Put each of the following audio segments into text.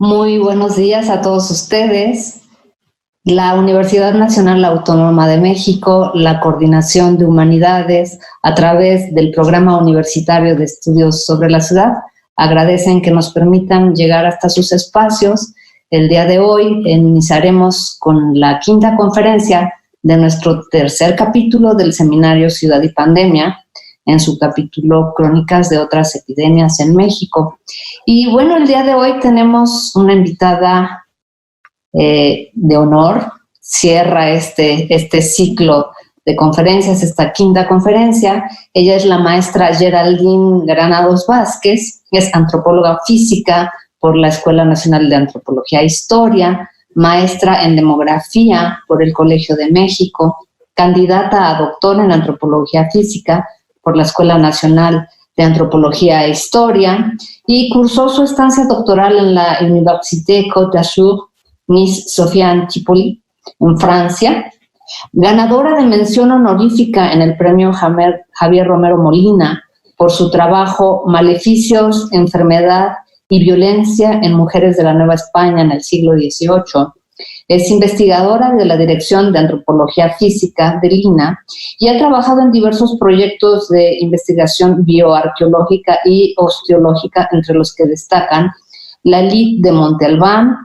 Muy buenos días a todos ustedes. La Universidad Nacional Autónoma de México, la Coordinación de Humanidades, a través del Programa Universitario de Estudios sobre la Ciudad, agradecen que nos permitan llegar hasta sus espacios. El día de hoy iniciaremos con la quinta conferencia de nuestro tercer capítulo del seminario Ciudad y Pandemia, en su capítulo Crónicas de otras epidemias en México. Y bueno, el día de hoy tenemos una invitada de honor, cierra este ciclo de conferencias, esta quinta conferencia. Ella es la maestra Geraldine Granados Vázquez, es antropóloga física por la Escuela Nacional de Antropología e Historia, maestra en demografía por el Colegio de México, candidata a doctora en antropología física por la Escuela Nacional de Antropología e Historia, y cursó su estancia doctoral en la Université Côte d'Azur, Nice Sophia Antipolis, en Francia, ganadora de mención honorífica en el premio Javier Romero Molina por su trabajo Maleficios, Enfermedad y Violencia en Mujeres de la Nueva España en el siglo XVIII. Es investigadora de la Dirección de Antropología Física del INAH y ha trabajado en diversos proyectos de investigación bioarqueológica y osteológica, entre los que destacan la LID de Monte Albán,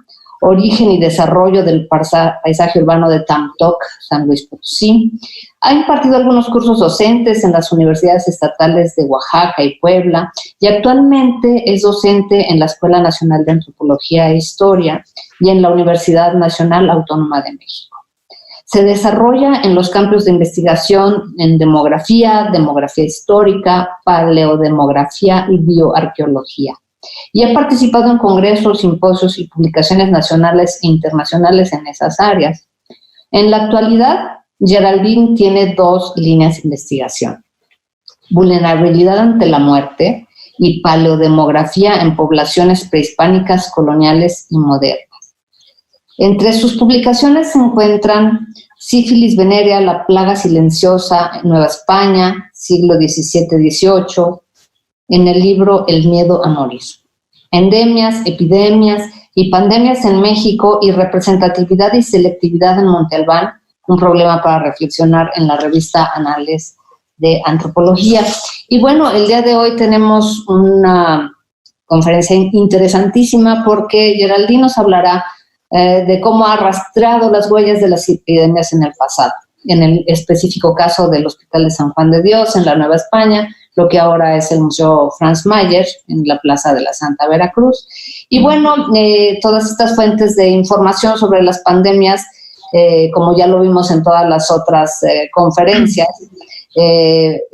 Origen y Desarrollo del Paisaje Urbano de Tamtoc, San Luis Potosí. Ha impartido algunos cursos docentes en las universidades estatales de Oaxaca y Puebla y actualmente es docente en la Escuela Nacional de Antropología e Historia y en la Universidad Nacional Autónoma de México. Se desarrolla en los campos de investigación en demografía, demografía histórica, paleodemografía y bioarqueología. Y ha participado en congresos, simposios y publicaciones nacionales e internacionales en esas áreas. En la actualidad, Geraldine tiene dos líneas de investigación: vulnerabilidad ante la muerte y paleodemografía en poblaciones prehispánicas, coloniales y modernas. Entre sus publicaciones se encuentran Sífilis venérea, la plaga silenciosa en Nueva España, siglo XVII-XVIII, en el libro El miedo a morir. Endemias, epidemias y pandemias en México y representatividad y selectividad en Monte Albán, un problema para reflexionar, en la revista Anales de Antropología. Y bueno, el día de hoy tenemos una conferencia interesantísima porque Geraldine nos hablará de cómo ha rastreado las huellas de las epidemias en el pasado, en el específico caso del Hospital de San Juan de Dios en la Nueva España, lo que ahora es el Museo Franz Mayer en la Plaza de la Santa Veracruz. Y bueno, todas estas fuentes de información sobre las pandemias, como ya lo vimos en todas las otras conferencias,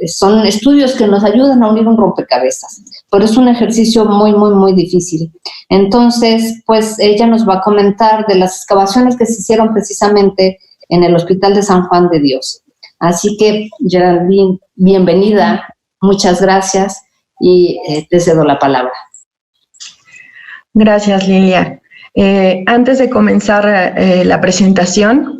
son estudios que nos ayudan a unir un rompecabezas, pero es un ejercicio muy difícil. Entonces, pues ella nos va a comentar de las excavaciones que se hicieron precisamente en el Hospital de San Juan de Dios. Así que, Geraldine, bienvenida, muchas gracias y te cedo la palabra. Gracias, Lilia. Antes de comenzar la presentación,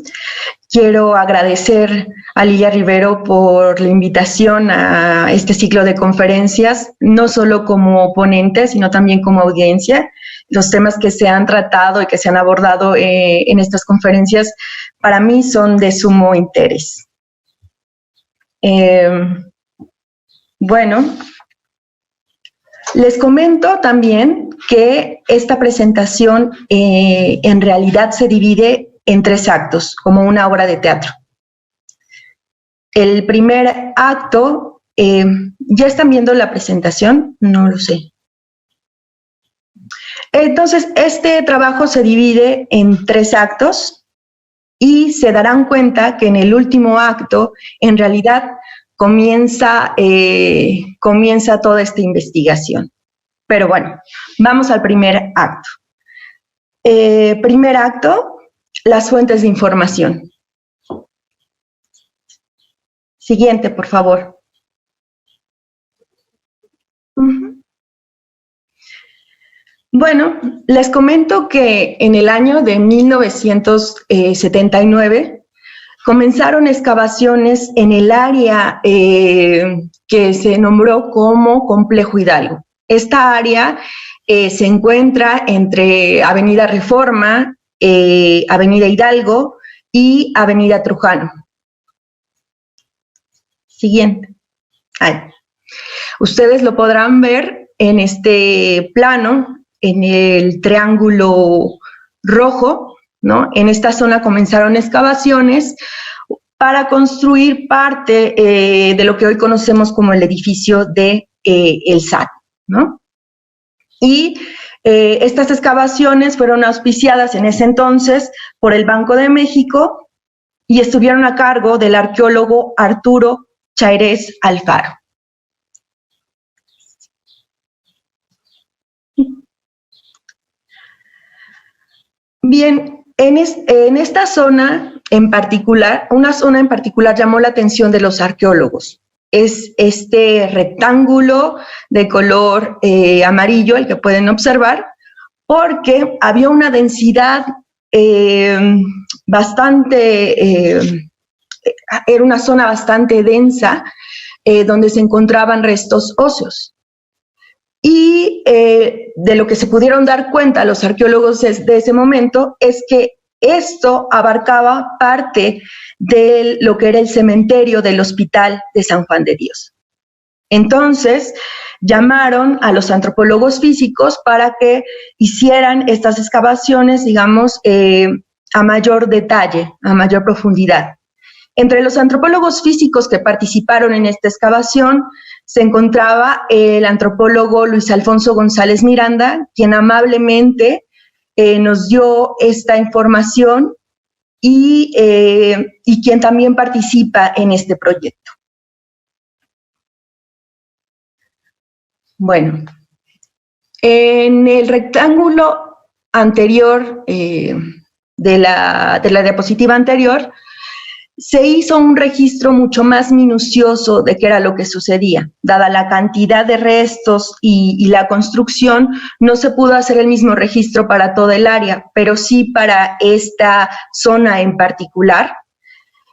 quiero agradecer a Lilia Rivero por la invitación a este ciclo de conferencias, no solo como ponente, sino también como audiencia. Los temas que se han tratado y que se han abordado en estas conferencias para mí son de sumo interés. Bueno, les comento también que esta presentación en realidad se divide en 3 actos, como una obra de teatro. El primer acto, ¿ya están viendo la presentación? No lo sé. Entonces, este trabajo se divide en 3 actos y se darán cuenta que en el último acto, en realidad, comienza toda esta investigación. Pero bueno, vamos al primer acto. Primer acto, las fuentes de información. Siguiente, por favor. Bueno, les comento que en el año de 1979 comenzaron excavaciones en el área que se nombró como Complejo Hidalgo. Esta área se encuentra entre Avenida Reforma, Avenida Hidalgo y Avenida Trujano. Siguiente. Ahí. Ustedes lo podrán ver en este plano, en el triángulo rojo, ¿no? En esta zona comenzaron excavaciones para construir parte de lo que hoy conocemos como el edificio de el SAT, ¿no? Y estas excavaciones fueron auspiciadas en ese entonces por el Banco de México y estuvieron a cargo del arqueólogo Arturo Chairez Alfaro. Bien, en esta zona en particular, una zona en particular llamó la atención de los arqueólogos. Es este rectángulo de color amarillo, el que pueden observar, porque había una densidad era una zona bastante densa, donde se encontraban restos óseos. Y de lo que se pudieron dar cuenta los arqueólogos de ese momento es que esto abarcaba parte de lo que era el cementerio del Hospital de San Juan de Dios. Entonces, llamaron a los antropólogos físicos para que hicieran estas excavaciones, digamos, a mayor detalle, a mayor profundidad. Entre los antropólogos físicos que participaron en esta excavación se encontraba el antropólogo Luis Alfonso González Miranda, quien amablemente nos dio esta información y quien también participa en este proyecto. Bueno, en el rectángulo anterior, de la diapositiva anterior, se hizo un registro mucho más minucioso de qué era lo que sucedía. Dada la cantidad de restos y la construcción, no se pudo hacer el mismo registro para toda el área, pero sí para esta zona en particular.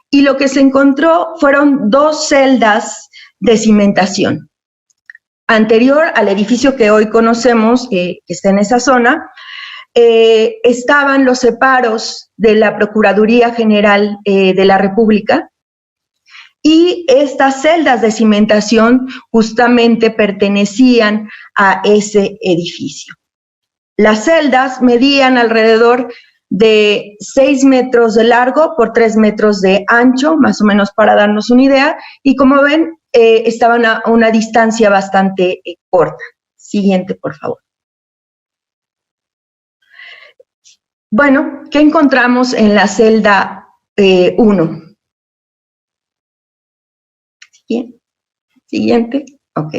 Y lo que se encontró fueron 2 celdas de cimentación. Anterior al edificio que hoy conocemos, que está en esa zona, estaban los separos de la Procuraduría General de la República, y estas celdas de cimentación justamente pertenecían a ese edificio. Las celdas medían alrededor de 6 metros de largo por 3 metros de ancho, más o menos para darnos una idea, y como ven, estaban a una distancia bastante corta. Siguiente, por favor. Bueno, ¿qué encontramos en la celda 1? Siguiente, ok.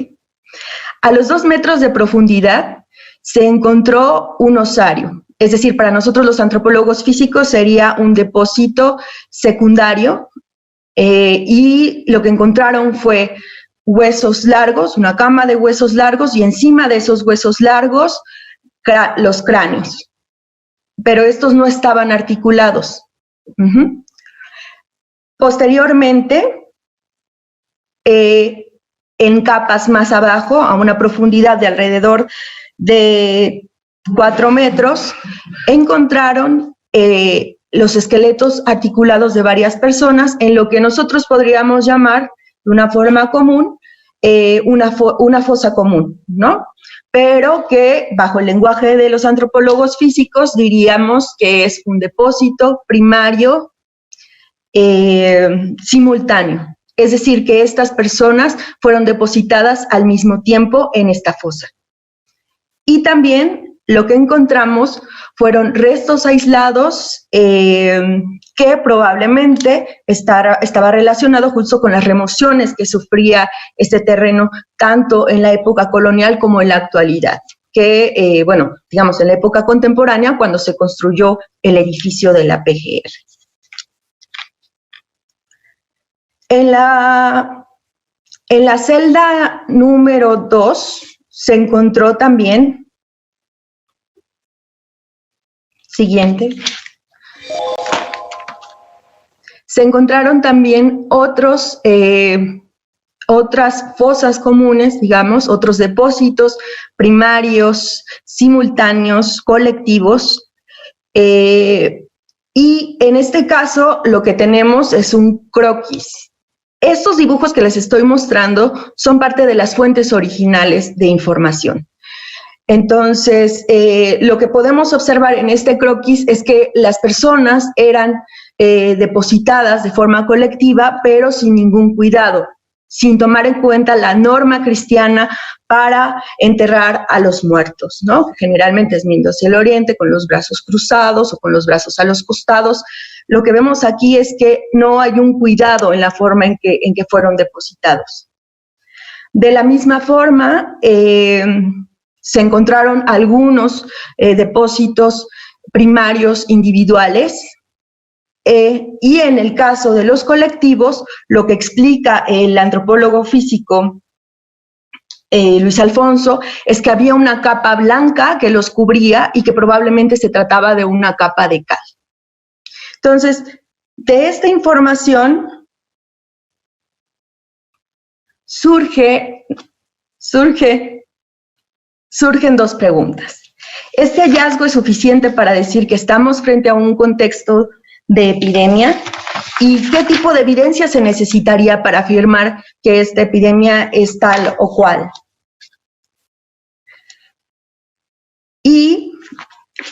A los 2 metros de profundidad se encontró un osario, es decir, para nosotros los antropólogos físicos sería un depósito secundario, y lo que encontraron fue huesos largos, una cama de huesos largos, y encima de esos huesos largos los cráneos. Pero estos no estaban articulados. Posteriormente, en capas más abajo, a una profundidad de alrededor de 4 metros, encontraron los esqueletos articulados de varias personas en lo que nosotros podríamos llamar, de una forma común, una fosa común, ¿no? Pero que bajo el lenguaje de los antropólogos físicos diríamos que es un depósito primario simultáneo. Es decir, que estas personas fueron depositadas al mismo tiempo en esta fosa. Y también lo que encontramos fueron restos aislados que probablemente estaba relacionado justo con las remociones que sufría este terreno, tanto en la época colonial como en la actualidad, que, bueno, digamos, en la época contemporánea, cuando se construyó el edificio de la PGR. En la celda número 2 se encontró también, siguiente, se encontraron también otros otras fosas comunes, digamos, otros depósitos primarios, simultáneos, colectivos. Y en este caso lo que tenemos es un croquis. Estos dibujos que les estoy mostrando son parte de las fuentes originales de información. Entonces, lo que podemos observar en este croquis es que las personas eran depositadas de forma colectiva, pero sin ningún cuidado, sin tomar en cuenta la norma cristiana para enterrar a los muertos, ¿no? Generalmente es viendo hacia el oriente, con los brazos cruzados o con los brazos a los costados. Lo que vemos aquí es que no hay un cuidado en la forma en que fueron depositados. De la misma forma, se encontraron algunos depósitos primarios individuales, y en el caso de los colectivos, lo que explica el antropólogo físico Luis Alfonso es que había una capa blanca que los cubría y que probablemente se trataba de una capa de cal. Entonces, de esta información surgen dos preguntas. ¿Este hallazgo es suficiente para decir que estamos frente a un contexto de epidemia? ¿Y qué tipo de evidencia se necesitaría para afirmar que esta epidemia es tal o cual? Y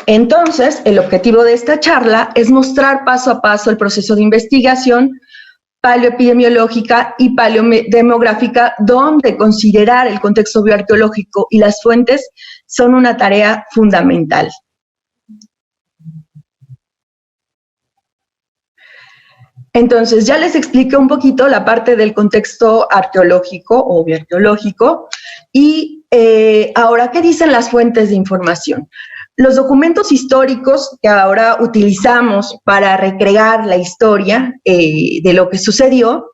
entonces, el objetivo de esta charla es mostrar paso a paso el proceso de investigación paleoepidemiológica y paleodemográfica, donde considerar el contexto bioarqueológico y las fuentes son una tarea fundamental. Entonces, ya les expliqué un poquito la parte del contexto arqueológico o bioarqueológico, y ahora, ¿qué dicen las fuentes de información? Los documentos históricos que ahora utilizamos para recrear la historia de lo que sucedió,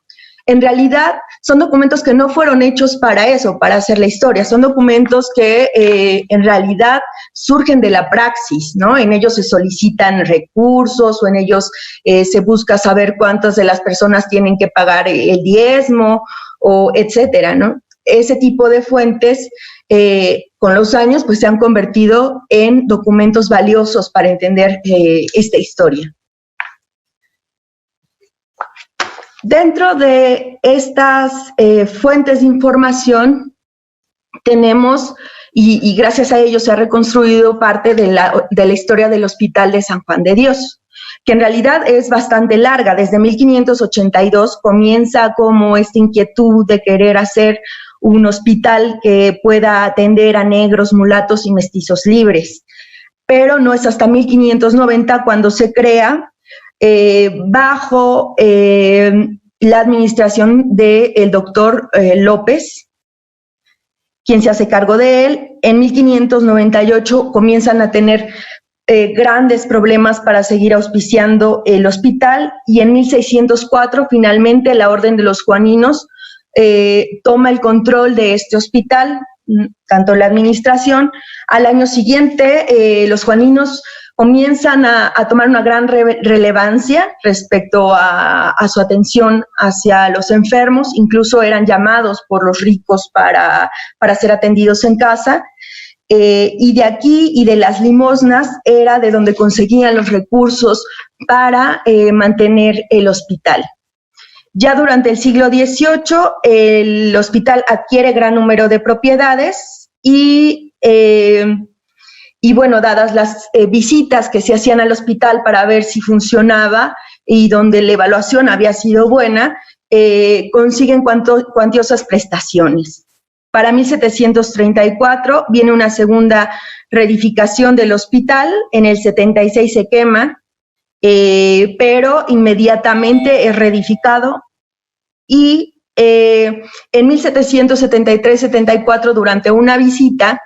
en realidad son documentos que no fueron hechos para eso, para hacer la historia, son documentos que en realidad surgen de la praxis, ¿no? En ellos se solicitan recursos o en ellos se busca saber cuántas de las personas tienen que pagar el diezmo, o etcétera, ¿no? Ese tipo de fuentes con los años pues se han convertido en documentos valiosos para entender esta historia. Dentro de estas fuentes de información tenemos, y gracias a ello se ha reconstruido parte de la historia del Hospital de San Juan de Dios, que en realidad es bastante larga. Desde 1582 comienza como esta inquietud de querer hacer un hospital que pueda atender a negros, mulatos y mestizos libres. Pero no es hasta 1590 cuando se crea bajo la administración del doctor López, quien se hace cargo de él. En 1598 comienzan a tener grandes problemas para seguir auspiciando el hospital, y en 1604 finalmente la Orden de los Juaninos toma el control de este hospital, tanto la administración. Al año siguiente los juaninos comienzan a tomar una gran relevancia respecto a su atención hacia los enfermos, incluso eran llamados por los ricos para ser atendidos en casa, y de aquí y de las limosnas era de donde conseguían los recursos para mantener el hospital. Ya durante el siglo XVIII, el hospital adquiere gran número de propiedades y bueno, dadas las visitas que se hacían al hospital para ver si funcionaba y donde la evaluación había sido buena, consiguen cuantiosas prestaciones. Para 1734 viene una segunda reedificación del hospital, en el 76 se quema, pero inmediatamente es reedificado, y en 1773-74, durante una visita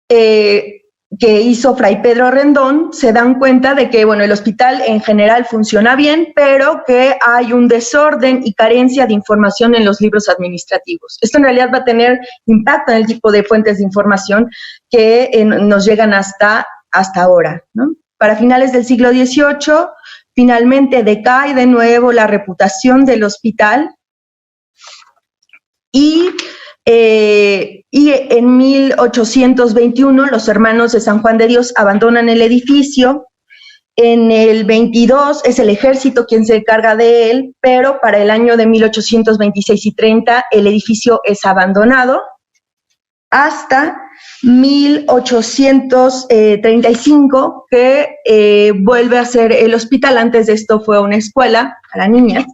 que hizo Fray Pedro Rendón, se dan cuenta de que, bueno, el hospital en general funciona bien, pero que hay un desorden y carencia de información en los libros administrativos. Esto en realidad va a tener impacto en el tipo de fuentes de información que nos llegan hasta ahora, ¿no? Para finales del siglo XVIII, finalmente decae de nuevo la reputación del hospital, Y en 1821 los hermanos de San Juan de Dios abandonan el edificio. En el 22 es el ejército quien se encarga de él, pero para el año de 1826 y 30 el edificio es abandonado hasta 1835 que vuelve a ser el hospital. Antes de esto fue una escuela para niñas.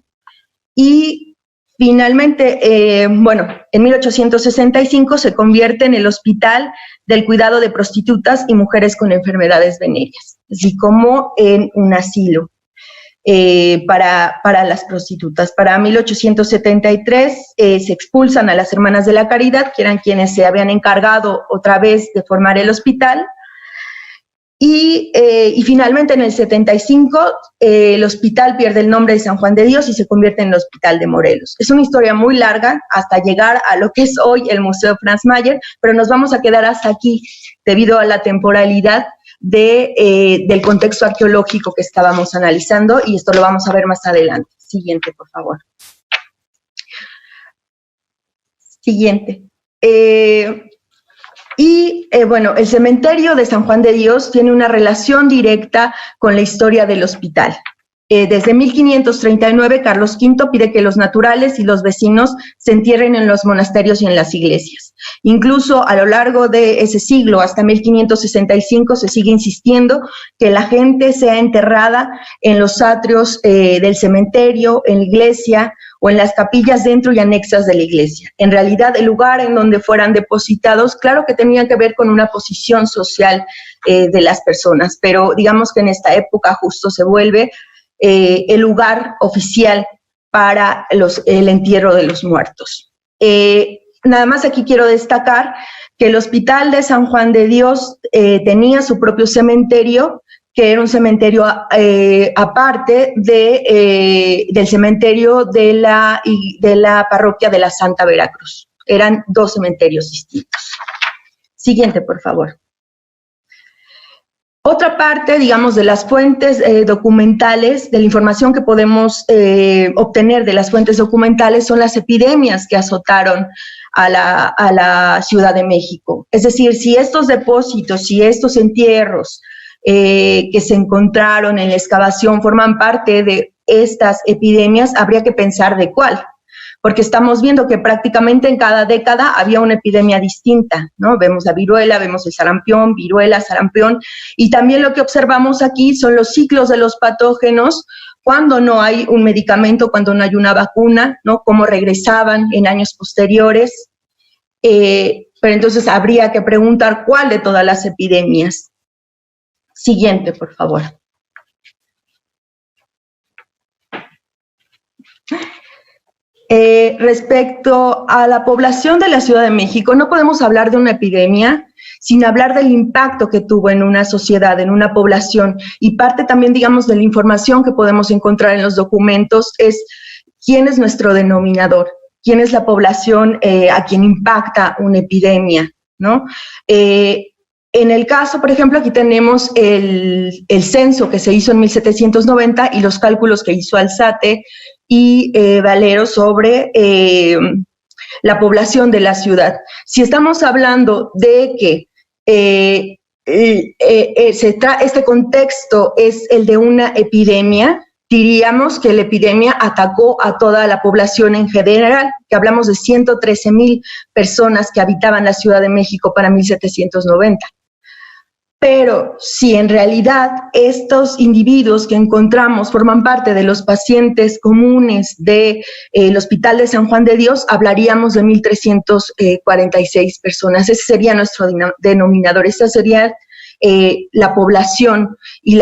Y finalmente, en 1865 se convierte en el Hospital del Cuidado de Prostitutas y Mujeres con Enfermedades Venéreas, así como en un asilo para las prostitutas. Para 1873 se expulsan a las Hermanas de la Caridad, que eran quienes se habían encargado otra vez de formar el hospital. Y finalmente en el 75 el hospital pierde el nombre de San Juan de Dios y se convierte en el Hospital de Morelos. Es una historia muy larga hasta llegar a lo que es hoy el Museo Franz Mayer, pero nos vamos a quedar hasta aquí debido a la temporalidad del contexto arqueológico que estábamos analizando, y esto lo vamos a ver más adelante. Siguiente, por favor. Siguiente. El cementerio de San Juan de Dios tiene una relación directa con la historia del hospital. Desde 1539, Carlos V pide que los naturales y los vecinos se entierren en los monasterios y en las iglesias. Incluso a lo largo de ese siglo, hasta 1565, se sigue insistiendo que la gente sea enterrada en los atrios del cementerio, en la iglesia o en las capillas dentro y anexas de la iglesia. En realidad, el lugar en donde fueran depositados, claro que tenía que ver con una posición social de las personas, pero digamos que en esta época justo se vuelve el lugar oficial para el entierro de los muertos. Nada más aquí quiero destacar que el Hospital de San Juan de Dios tenía su propio cementerio, que era un cementerio aparte del cementerio de la parroquia de la Santa Veracruz. Eran dos cementerios distintos. Siguiente, por favor. Otra parte, digamos, de las fuentes documentales, de la información que podemos obtener de las fuentes documentales, son las epidemias que azotaron a la Ciudad de México. Es decir, si estos depósitos, si estos entierros que se encontraron en la excavación forman parte de estas epidemias, habría que pensar de cuál. Porque estamos viendo que prácticamente en cada década había una epidemia distinta, ¿no? Vemos la viruela, vemos el sarampión, viruela, sarampión, y también lo que observamos aquí son los ciclos de los patógenos, cuando no hay un medicamento, cuando no hay una vacuna, ¿no? Cómo regresaban en años posteriores, pero entonces habría que preguntar cuál de todas las epidemias. Siguiente, por favor. Respecto a la población de la Ciudad de México, no podemos hablar de una epidemia sin hablar del impacto que tuvo en una sociedad, en una población, y parte también, digamos, de la información que podemos encontrar en los documentos es quién es nuestro denominador, quién es la población a quien impacta una epidemia, ¿no? En el caso, por ejemplo, aquí tenemos el censo que se hizo en 1790 y los cálculos que hizo Alzate y Valero sobre la población de la ciudad. Si estamos hablando de que este contexto es el de una epidemia, diríamos que la epidemia atacó a toda la población en general, que hablamos de 113,000 personas que habitaban la Ciudad de México para 1790. Pero si en realidad estos individuos que encontramos forman parte de los pacientes comunes del Hospital de San Juan de Dios, hablaríamos de 1,346 personas. Ese sería nuestro denominador, esa sería la población y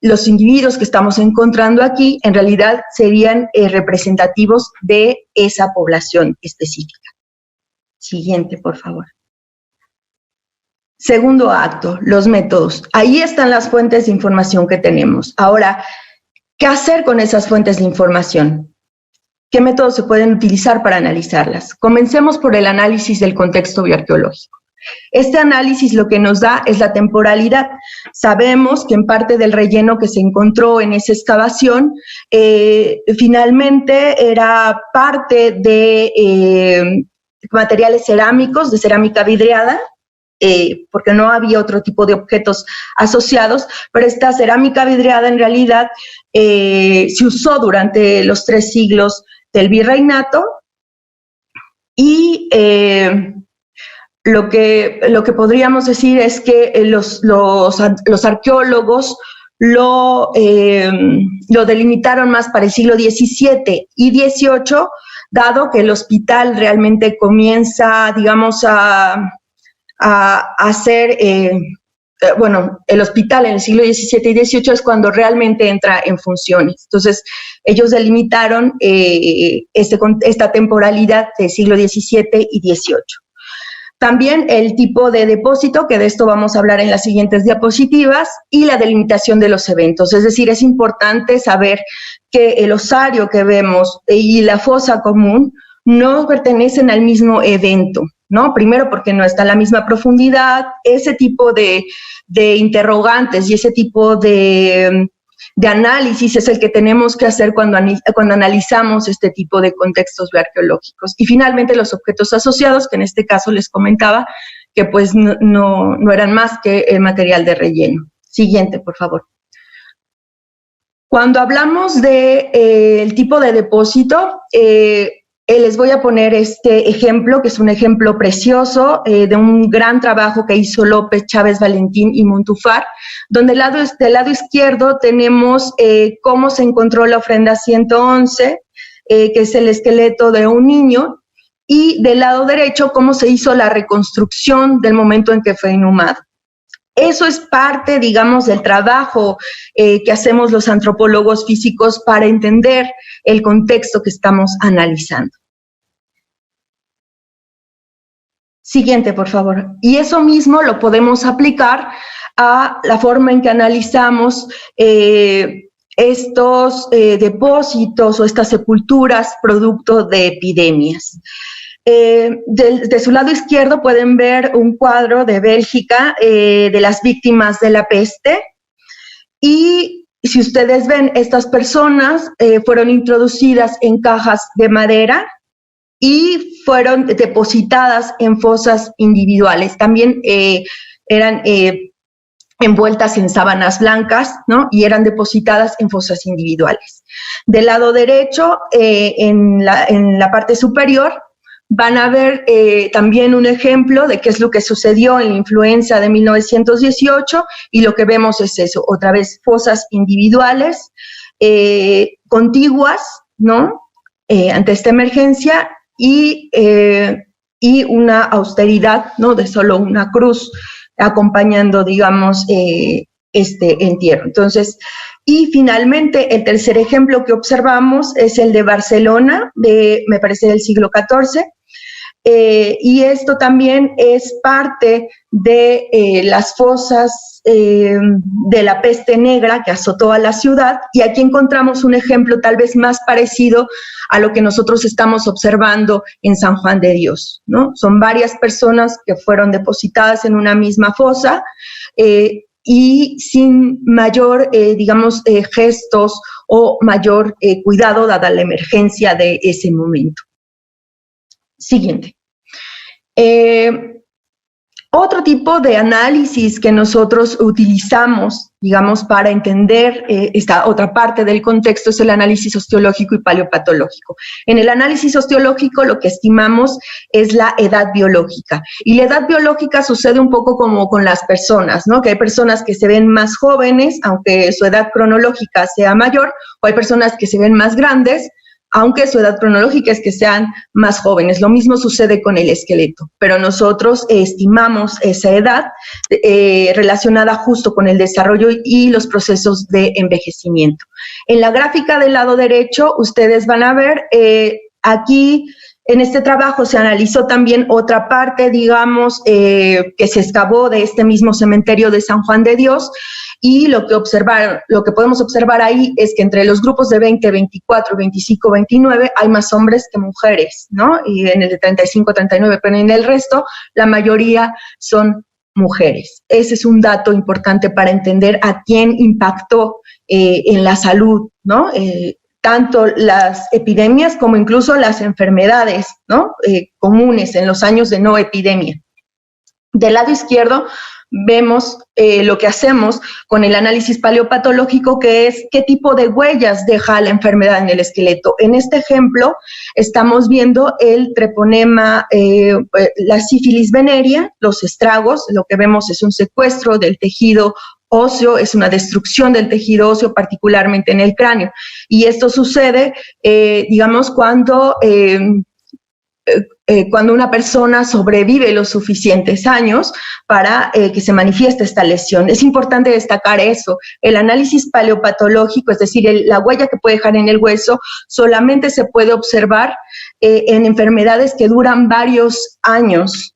los individuos que estamos encontrando aquí en realidad serían representativos de esa población específica. Siguiente, por favor. Segundo acto, los métodos. Ahí están las fuentes de información que tenemos. Ahora, ¿qué hacer con esas fuentes de información? ¿Qué métodos se pueden utilizar para analizarlas? Comencemos por el análisis del contexto bioarqueológico. Este análisis lo que nos da es la temporalidad. Sabemos que en parte del relleno que se encontró en esa excavación, finalmente era parte de materiales cerámicos, de cerámica vidriada, porque no había otro tipo de objetos asociados, pero esta cerámica vidriada en realidad se usó durante los 3 siglos del virreinato y lo que podríamos decir es que los arqueólogos lo delimitaron más para el siglo XVII y XVIII, dado que el hospital realmente comienza, digamos, a hacer, bueno, el hospital en el siglo XVII y XVIII es cuando realmente entra en funciones. Entonces, ellos delimitaron esta temporalidad del siglo XVII y XVIII. También el tipo de depósito, que de esto vamos a hablar en las siguientes diapositivas, y la delimitación de los eventos. Es decir, es importante saber que el osario que vemos y la fosa común no pertenecen al mismo evento, ¿no? Primero porque no está a la misma profundidad, ese tipo de interrogantes y ese tipo de análisis es el que tenemos que hacer cuando analizamos este tipo de contextos bioarqueológicos. Y finalmente los objetos asociados, que en este caso les comentaba, que pues no eran más que el material de relleno. Siguiente, por favor. Cuando hablamos del tipo de depósito, les voy a poner este ejemplo, que es un ejemplo precioso de un gran trabajo que hizo López, Chávez, Valentín y Montufar, donde del lado izquierdo tenemos cómo se encontró la ofrenda 111, que es el esqueleto de un niño, y del lado derecho cómo se hizo la reconstrucción del momento en que fue inhumado. Eso es parte, digamos, del trabajo que hacemos los antropólogos físicos para entender el contexto que estamos analizando. Siguiente, por favor. Y eso mismo lo podemos aplicar a la forma en que analizamos estos depósitos o estas sepulturas producto de epidemias. De su lado izquierdo pueden ver un cuadro de Bélgica de las víctimas de la peste, y si ustedes ven, estas personas fueron introducidas en cajas de madera y fueron depositadas en fosas individuales. También eran envueltas en sábanas blancas, ¿no? Y eran depositadas en fosas individuales. Del lado derecho, en la parte superior, van a ver también un ejemplo de qué es lo que sucedió en la influenza de 1918, y lo que vemos es eso, otra vez fosas individuales, contiguas, ¿no? Ante esta emergencia, y una austeridad, ¿no? De solo una cruz acompañando, digamos, este entierro. Entonces, y finalmente, el tercer ejemplo que observamos es el de Barcelona, me parece del siglo XIV, y esto también es parte de las fosas de la peste negra que azotó a la ciudad, y aquí encontramos un ejemplo tal vez más parecido a lo que nosotros estamos observando en San Juan de Dios, ¿no? Son varias personas que fueron depositadas en una misma fosa, y sin mayor, digamos, gestos o mayor cuidado dada la emergencia de ese momento. Siguiente. Otro tipo de análisis que nosotros utilizamos, digamos, para entender esta otra parte del contexto es el análisis osteológico y paleopatológico. En el análisis osteológico lo que estimamos es la edad biológica. Y la edad biológica sucede un poco como con las personas, ¿no? Que hay personas que se ven más jóvenes, aunque su edad cronológica sea mayor, o hay personas que se ven más grandes, aunque su edad cronológica es que sean más jóvenes. Lo mismo sucede con el esqueleto, pero nosotros estimamos esa edad relacionada justo con el desarrollo y los procesos de envejecimiento. En la gráfica del lado derecho, ustedes van a ver aquí En este trabajo se analizó también otra parte, digamos, que se excavó de este mismo cementerio de San Juan de Dios, y lo que podemos observar ahí es que entre los grupos de 20, 24, 25, 29 hay más hombres que mujeres, ¿no? Y en el de 35, 39, pero en el resto la mayoría son mujeres. Ese es un dato importante para entender a quién impactó en la salud, ¿no? Tanto las epidemias como incluso las enfermedades, ¿no? Comunes en los años de no epidemia. Del lado izquierdo vemos lo que hacemos con el análisis paleopatológico, que es qué tipo de huellas deja la enfermedad en el esqueleto. En este ejemplo estamos viendo el treponema, la sífilis venérea, los estragos. Lo que vemos es un secuestro del tejido óseo, es una destrucción del tejido óseo, particularmente en el cráneo. Y esto sucede, digamos, cuando una persona sobrevive los suficientes años para que se manifieste esta lesión. Es importante destacar eso. El análisis paleopatológico, es decir, la huella que puede dejar en el hueso, solamente se puede observar en enfermedades que duran varios años.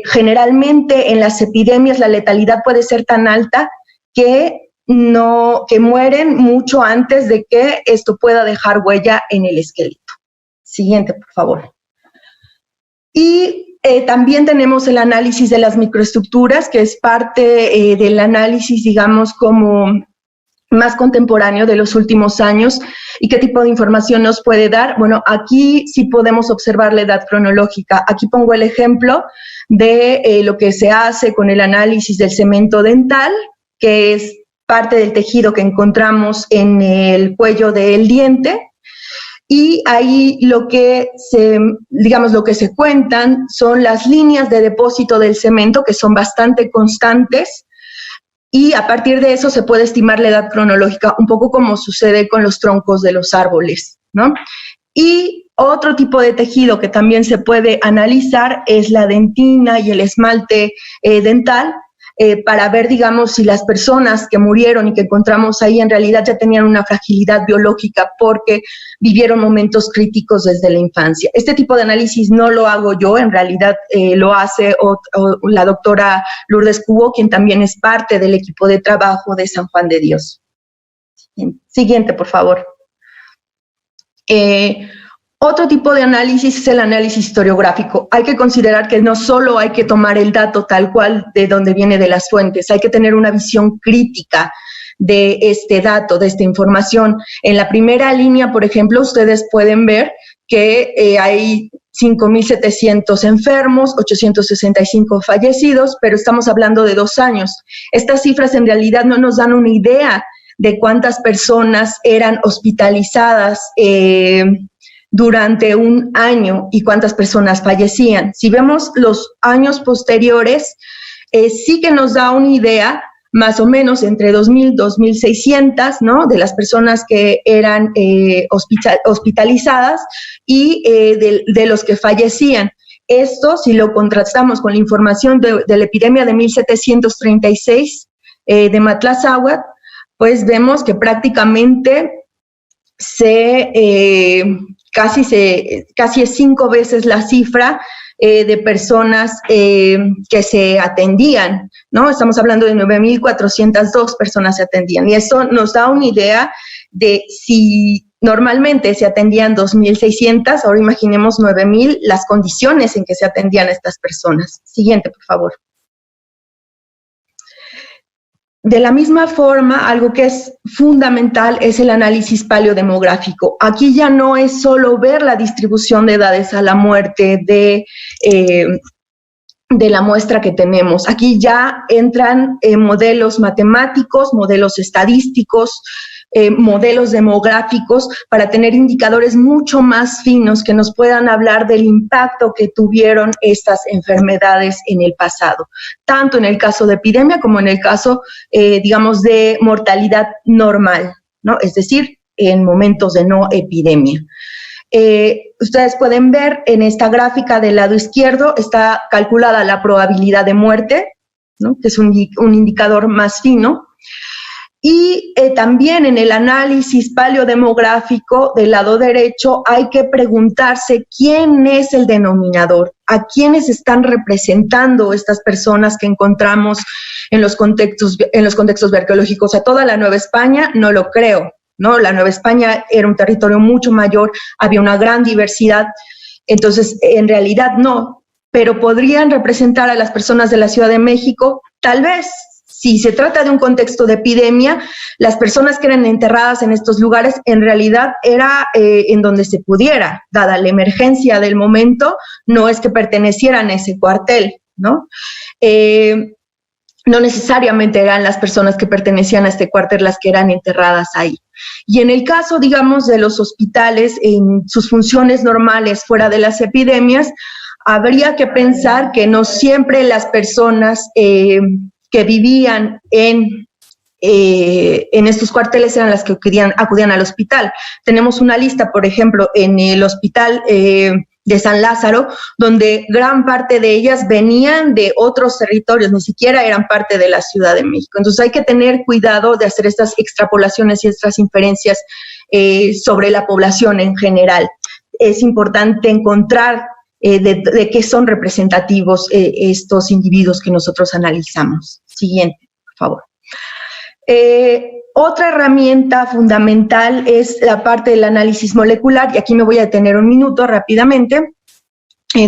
Generalmente en las epidemias la letalidad puede ser tan alta que mueren mucho antes de que esto pueda dejar huella en el esqueleto. Siguiente, por favor. Y también tenemos el análisis de las microestructuras, que es parte del análisis, digamos, como más contemporáneo de los últimos años. ¿Y qué tipo de información nos puede dar? Bueno, aquí sí podemos observar la edad cronológica. Aquí pongo el ejemplo de lo que se hace con el análisis del cemento dental, que es parte del tejido que encontramos en el cuello del diente. Y ahí lo que se cuentan son las líneas de depósito del cemento, que son bastante constantes, y a partir de eso se puede estimar la edad cronológica, un poco como sucede con los troncos de los árboles, ¿no? Y otro tipo de tejido que también se puede analizar es la dentina y el esmalte dental, para ver, digamos, si las personas que murieron y que encontramos ahí en realidad ya tenían una fragilidad biológica porque vivieron momentos críticos desde la infancia. Este tipo de análisis no lo hago yo, en realidad lo hace la doctora Lourdes Cubo, quien también es parte del equipo de trabajo de San Juan de Dios. Siguiente, por favor. Otro tipo de análisis es el análisis historiográfico. Hay que considerar que no solo hay que tomar el dato tal cual de donde viene de las fuentes, hay que tener una visión crítica de este dato, de esta información. En la primera línea, por ejemplo, ustedes pueden ver que hay 5.700 enfermos, 865 fallecidos, pero estamos hablando de 2 años. Estas cifras en realidad no nos dan una idea de cuántas personas eran hospitalizadas durante un año y cuántas personas fallecían. Si vemos los años posteriores, sí que nos da una idea, más o menos entre 2.000 y 2.600, ¿no?, de las personas que eran hospitalizadas y de los que fallecían. Esto, si lo contrastamos con la información de la epidemia de 1736 de Matlazáhuatl, pues vemos que prácticamente casi es 5 veces la cifra de personas que se atendían, ¿no? Estamos hablando de 9.402 personas se atendían, y eso nos da una idea de si normalmente se atendían 2.600, ahora imaginemos 9.000, las condiciones en que se atendían estas personas. Siguiente, por favor. De la misma forma, algo que es fundamental es el análisis paleodemográfico. Aquí ya no es solo ver la distribución de edades a la muerte de la muestra que tenemos. Aquí ya entran modelos matemáticos, modelos estadísticos, modelos demográficos, para tener indicadores mucho más finos que nos puedan hablar del impacto que tuvieron estas enfermedades en el pasado, tanto en el caso de epidemia como en el caso, digamos, de mortalidad normal, ¿no? Es decir, en momentos de no epidemia. Ustedes pueden ver en esta gráfica del lado izquierdo está calculada la probabilidad de muerte, ¿no?, que es un indicador más fino. Y también en el análisis paleodemográfico del lado derecho hay que preguntarse quién es el denominador, a quiénes están representando estas personas que encontramos en los contextos arqueológicos. A toda la Nueva España no lo creo, ¿no? La Nueva España era un territorio mucho mayor, había una gran diversidad, entonces en realidad no, pero podrían representar a las personas de la Ciudad de México, tal vez. Si se trata de un contexto de epidemia, las personas que eran enterradas en estos lugares en realidad era en donde se pudiera, dada la emergencia del momento, no es que pertenecieran a ese cuartel, ¿no? No necesariamente eran las personas que pertenecían a este cuartel las que eran enterradas ahí. Y en el caso, digamos, de los hospitales, en sus funciones normales fuera de las epidemias, habría que pensar que no siempre las personas que vivían en estos cuarteles eran las que acudían al hospital. Tenemos una lista, por ejemplo, en el hospital de San Lázaro, donde gran parte de ellas venían de otros territorios, ni siquiera eran parte de la Ciudad de México. Entonces hay que tener cuidado de hacer estas extrapolaciones y estas inferencias sobre la población en general. Es importante encontrar de qué son representativos estos individuos que nosotros analizamos. Siguiente, por favor. Otra herramienta fundamental es la parte del análisis molecular, y aquí me voy a detener un minuto rápidamente,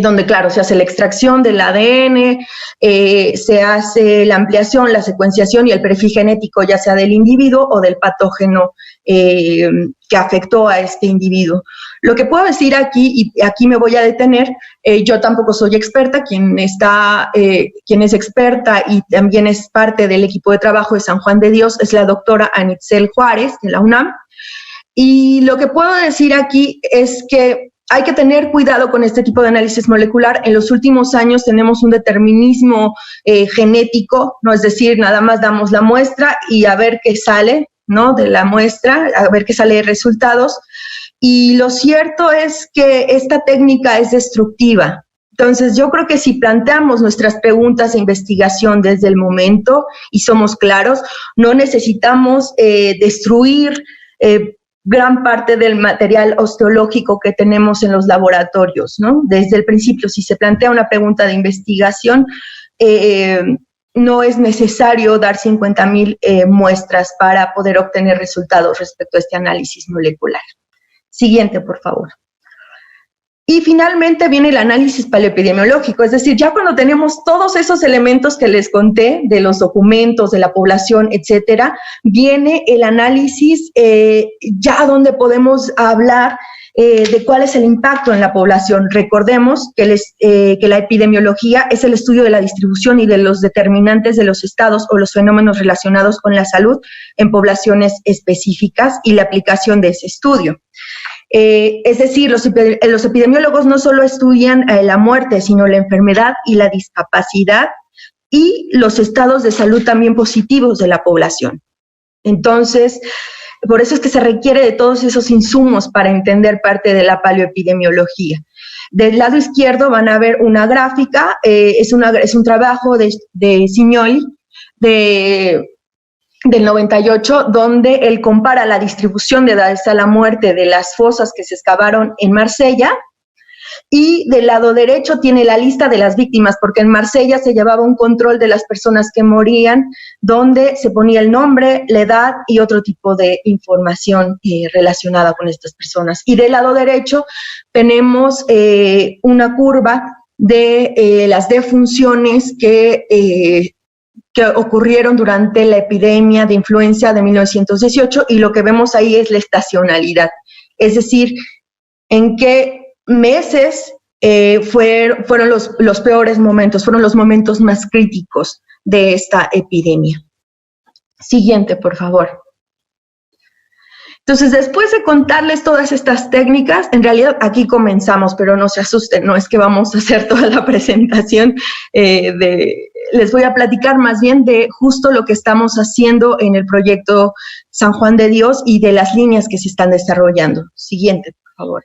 donde, claro, se hace la extracción del ADN, se hace la ampliación, la secuenciación y el perfil genético, ya sea del individuo o del patógeno que afectó a este individuo. Lo que puedo decir aquí, y aquí me voy a detener, yo tampoco soy experta, quien es experta y también es parte del equipo de trabajo de San Juan de Dios es la doctora Anitzel Juárez, de la UNAM, y lo que puedo decir aquí es que hay que tener cuidado con este tipo de análisis molecular. En los últimos años tenemos un determinismo genético, ¿no? Es decir, nada más damos la muestra y a ver qué sale, ¿no? De la muestra, a ver qué sale de resultados. Y lo cierto es que esta técnica es destructiva. Entonces, yo creo que si planteamos nuestras preguntas de investigación desde el momento y somos claros, no necesitamos destruir gran parte del material osteológico que tenemos en los laboratorios, ¿no? Desde el principio, si se plantea una pregunta de investigación, no es necesario dar 50,000 muestras para poder obtener resultados respecto a este análisis molecular. Siguiente, por favor. Y finalmente viene el análisis paleoepidemiológico, es decir, ya cuando tenemos todos esos elementos que les conté, de los documentos, de la población, etcétera, viene el análisis ya donde podemos hablar de cuál es el impacto en la población. Recordemos que la epidemiología es el estudio de la distribución y de los determinantes de los estados o los fenómenos relacionados con la salud en poblaciones específicas y la aplicación de ese estudio. Es decir, los epidemiólogos no solo estudian la muerte, sino la enfermedad y la discapacidad y los estados de salud también positivos de la población. Entonces, por eso es que se requiere de todos esos insumos para entender parte de la paleoepidemiología. Del lado izquierdo van a ver una gráfica, es un trabajo de Signoli, del 98, donde él compara la distribución de edades a la muerte de las fosas que se excavaron en Marsella, y del lado derecho tiene la lista de las víctimas, porque en Marsella se llevaba un control de las personas que morían, donde se ponía el nombre, la edad y otro tipo de información relacionada con estas personas. Y del lado derecho tenemos una curva de las defunciones que ocurrieron durante la epidemia de influenza de 1918, y lo que vemos ahí es la estacionalidad, es decir, en qué meses fueron los peores momentos, fueron los momentos más críticos de esta epidemia. Siguiente, por favor. Entonces, después de contarles todas estas técnicas, en realidad aquí comenzamos, pero no se asusten, no es que vamos a hacer toda la presentación, les voy a platicar más bien de justo lo que estamos haciendo en el proyecto San Juan de Dios y de las líneas que se están desarrollando. Siguiente, por favor.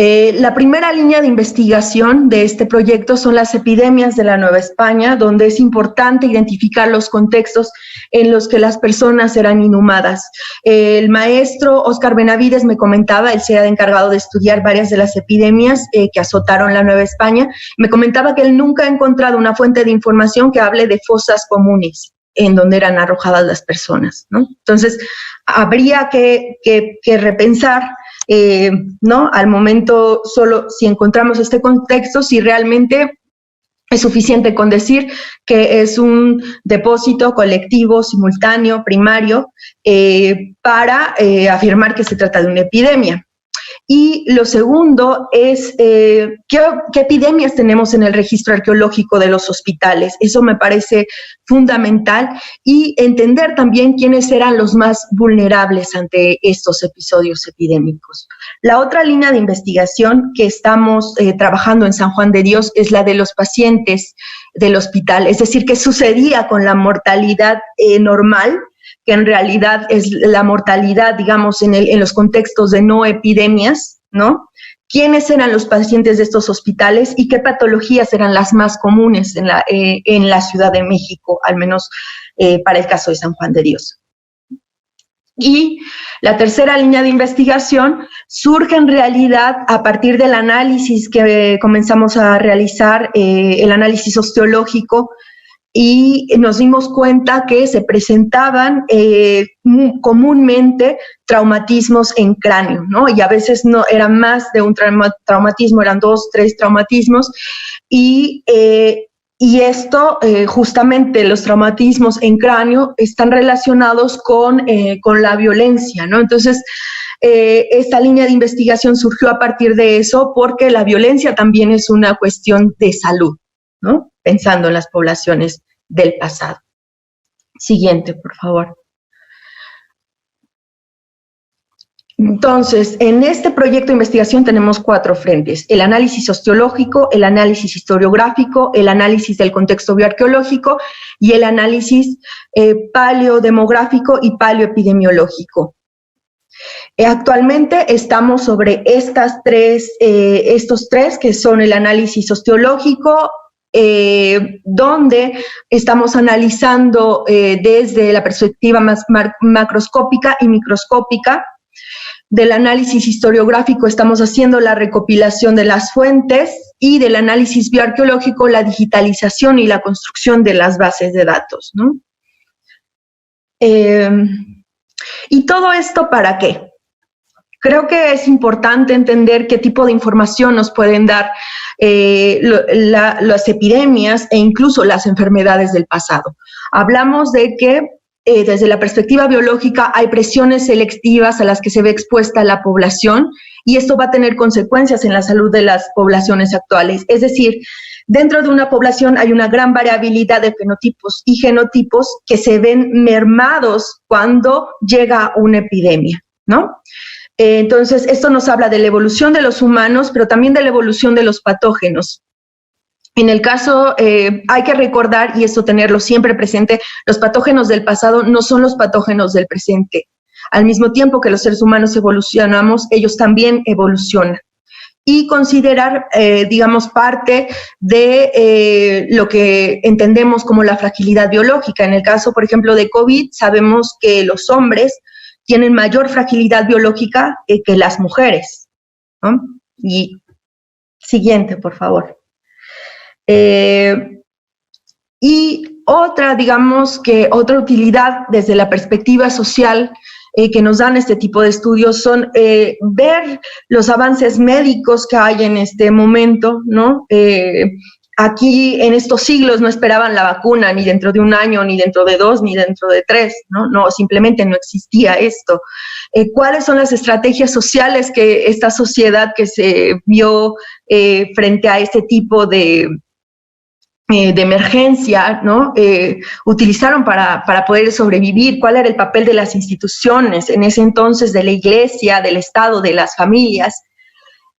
La primera línea de investigación de este proyecto son las epidemias de la Nueva España, donde es importante identificar los contextos en los que las personas eran inhumadas. El maestro Óscar Benavides me comentaba, él se ha encargado de estudiar varias de las epidemias que azotaron la Nueva España, me comentaba que él nunca ha encontrado una fuente de información que hable de fosas comunes en donde eran arrojadas las personas, ¿no? Entonces, habría que repensar, ¿no? Al momento, solo si encontramos este contexto, si realmente es suficiente con decir que es un depósito colectivo, simultáneo, primario, para afirmar que se trata de una epidemia. Y lo segundo es, ¿qué epidemias tenemos en el registro arqueológico de los hospitales? Eso me parece fundamental, y entender también quiénes eran los más vulnerables ante estos episodios epidémicos. La otra línea de investigación que estamos trabajando en San Juan de Dios es la de los pacientes del hospital, es decir, qué sucedía con la mortalidad normal, que en realidad es la mortalidad, digamos, en los contextos de no epidemias, ¿no? ¿Quiénes eran los pacientes de estos hospitales y qué patologías eran las más comunes en la Ciudad de México, al menos para el caso de San Juan de Dios? Y la tercera línea de investigación surge en realidad a partir del análisis que comenzamos a realizar, el análisis osteológico, y nos dimos cuenta que se presentaban comúnmente traumatismos en cráneo, ¿no? Y a veces no eran más de un traumatismo, eran 2, 3 traumatismos, y esto, justamente los traumatismos en cráneo están relacionados con la violencia, ¿no? Entonces, esta línea de investigación surgió a partir de eso, porque la violencia también es una cuestión de salud, ¿no? Pensando en las poblaciones del pasado. Siguiente, por favor. Entonces, en este proyecto de investigación tenemos 4 frentes: el análisis osteológico, el análisis historiográfico, el análisis del contexto bioarqueológico y el análisis paleodemográfico y paleoepidemiológico. Actualmente estamos sobre estos 3, que son el análisis osteológico, donde estamos analizando desde la perspectiva más macroscópica y microscópica. Del análisis historiográfico estamos haciendo la recopilación de las fuentes, y del análisis bioarqueológico la digitalización y la construcción de las bases de datos, ¿no? ¿Y todo esto para qué? Creo que es importante entender qué tipo de información nos pueden dar las epidemias e incluso las enfermedades del pasado. Hablamos de que desde la perspectiva biológica hay presiones selectivas a las que se ve expuesta la población, y esto va a tener consecuencias en la salud de las poblaciones actuales. Es decir, dentro de una población hay una gran variabilidad de fenotipos y genotipos que se ven mermados cuando llega una epidemia, ¿no? Entonces, esto nos habla de la evolución de los humanos, pero también de la evolución de los patógenos. En el caso, hay que recordar, y esto tenerlo siempre presente, los patógenos del pasado no son los patógenos del presente. Al mismo tiempo que los seres humanos evolucionamos, ellos también evolucionan. Y considerar, digamos, parte de lo que entendemos como la fragilidad biológica. En el caso, por ejemplo, de COVID, sabemos que los hombres tienen mayor fragilidad biológica que las mujeres, ¿no? Y siguiente, por favor. Y otra, digamos que otra utilidad desde la perspectiva social que nos dan este tipo de estudios son ver los avances médicos que hay en este momento, ¿no? Aquí en estos siglos no esperaban la vacuna ni dentro de 1 año, ni dentro de 2, ni dentro de 3, ¿no? No, simplemente no existía esto. ¿Cuáles son las estrategias sociales que esta sociedad que se vio frente a este tipo de emergencia, ¿no? Utilizaron para poder sobrevivir? ¿Cuál era el papel de las instituciones en ese entonces, de la iglesia, del Estado, de las familias?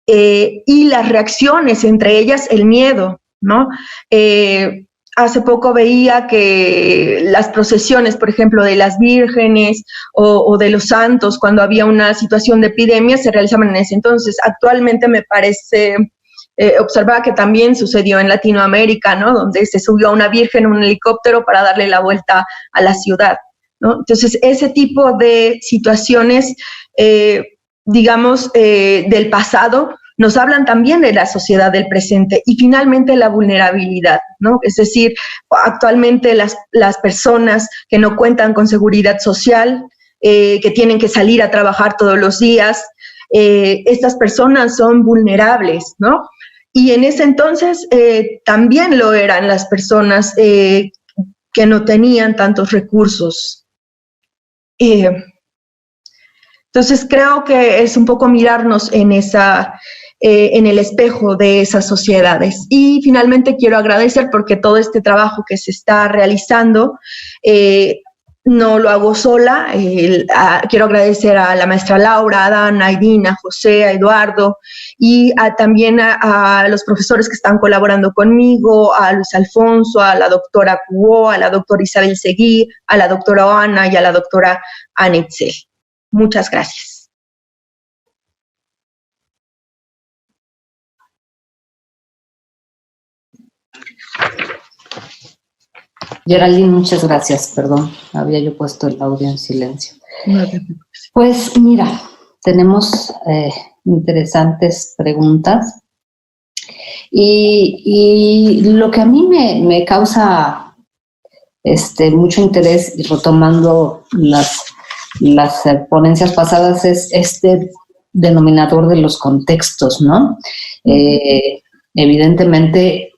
Y las reacciones, entre ellas el miedo, ¿no? hace poco veía que las procesiones, por ejemplo, de las vírgenes o de los santos, cuando había una situación de epidemia, se realizaban en ese entonces. Actualmente me parece, observaba que también sucedió en Latinoamérica, ¿no? Donde se subió a una virgen en un helicóptero para darle la vuelta a la ciudad, ¿no? Entonces, ese tipo de situaciones, digamos, del pasado, nos hablan también de la sociedad del presente y finalmente la vulnerabilidad, ¿no? Es decir, actualmente las personas que no cuentan con seguridad social, que tienen que salir a trabajar todos los días, estas personas son vulnerables, ¿no? Y en ese entonces también lo eran las personas que no tenían tantos recursos. Entonces creo que es un poco mirarnos en el espejo de esas sociedades. Y finalmente quiero agradecer porque todo este trabajo que se está realizando no lo hago sola. Quiero agradecer a la maestra Laura, a Dana, a Idina, a José, a Eduardo y también a los profesores que están colaborando conmigo, a Luis Alfonso, a la doctora Cubo, a la doctora Isabel Seguí, a la doctora Oana y a la doctora Anetzel. Muchas gracias. Geraldine, muchas gracias. Perdón, había yo puesto el audio en silencio. Pues mira, tenemos interesantes preguntas y lo que a mí me causa mucho interés, y retomando las ponencias pasadas, es este denominador de los contextos, ¿no? Evidentemente,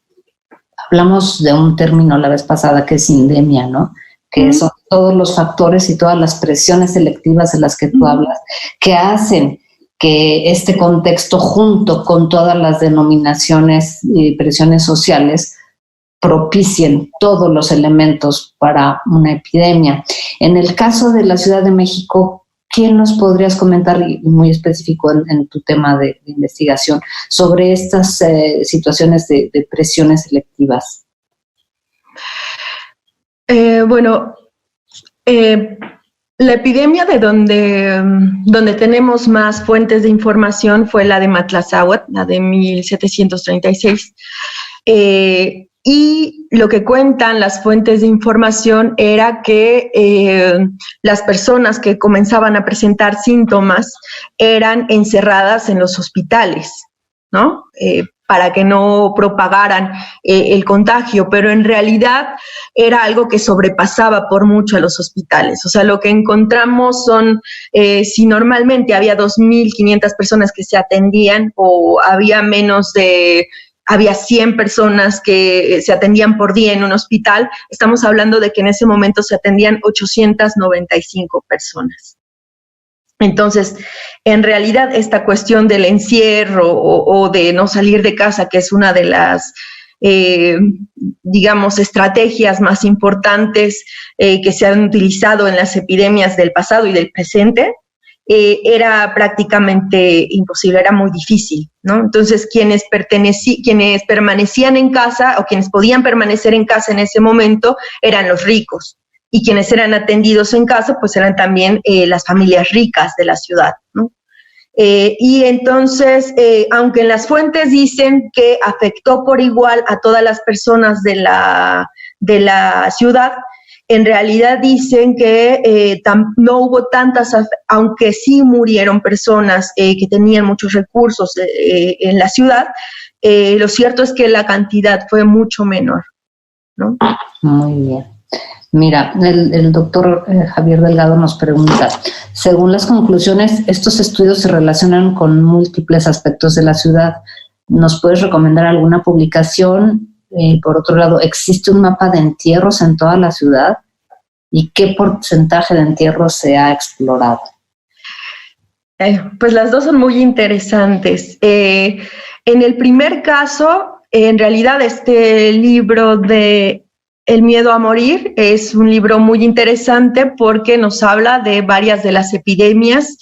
hablamos de un término la vez pasada que es sindemia, ¿no? Que son todos los factores y todas las presiones selectivas de las que tú hablas, que hacen que este contexto, junto con todas las denominaciones y presiones sociales, propicien todos los elementos para una epidemia. En el caso de la Ciudad de México, ¿qué nos podrías comentar, muy específico en tu tema de investigación, sobre estas situaciones de presiones selectivas? Bueno, la epidemia de donde tenemos más fuentes de información fue la de Matlazáhuatl, la de 1736. Y lo que cuentan las fuentes de información era que las personas que comenzaban a presentar síntomas eran encerradas en los hospitales, ¿no? Para que no propagaran el contagio, pero en realidad era algo que sobrepasaba por mucho a los hospitales. O sea, lo que encontramos son, si normalmente había 2.500 personas que se atendían o había había 100 personas que se atendían por día en un hospital, estamos hablando de que en ese momento se atendían 895 personas. Entonces, en realidad, esta cuestión del encierro o de no salir de casa, que es una de las, digamos, estrategias más importantes que se han utilizado en las epidemias del pasado y del presente, era prácticamente imposible, era muy difícil, ¿no? Entonces, quienes permanecían en casa o quienes podían permanecer en casa en ese momento eran los ricos, y quienes eran atendidos en casa pues eran también las familias ricas de la ciudad, ¿no? Y entonces, aunque en las fuentes dicen que afectó por igual a todas las personas de la ciudad, en realidad dicen que no hubo tantas, aunque sí murieron personas que tenían muchos recursos en la ciudad, lo cierto es que la cantidad fue mucho menor, ¿no? Muy bien. Mira, el doctor Javier Delgado nos pregunta, según las conclusiones, estos estudios se relacionan con múltiples aspectos de la ciudad. ¿Nos puedes recomendar alguna publicación? Por otro lado, ¿existe un mapa de entierros en toda la ciudad? ¿Y qué porcentaje de entierros se ha explorado? Pues las dos son muy interesantes. En el primer caso, en realidad este libro de El miedo a morir es un libro muy interesante porque nos habla de varias de las epidemias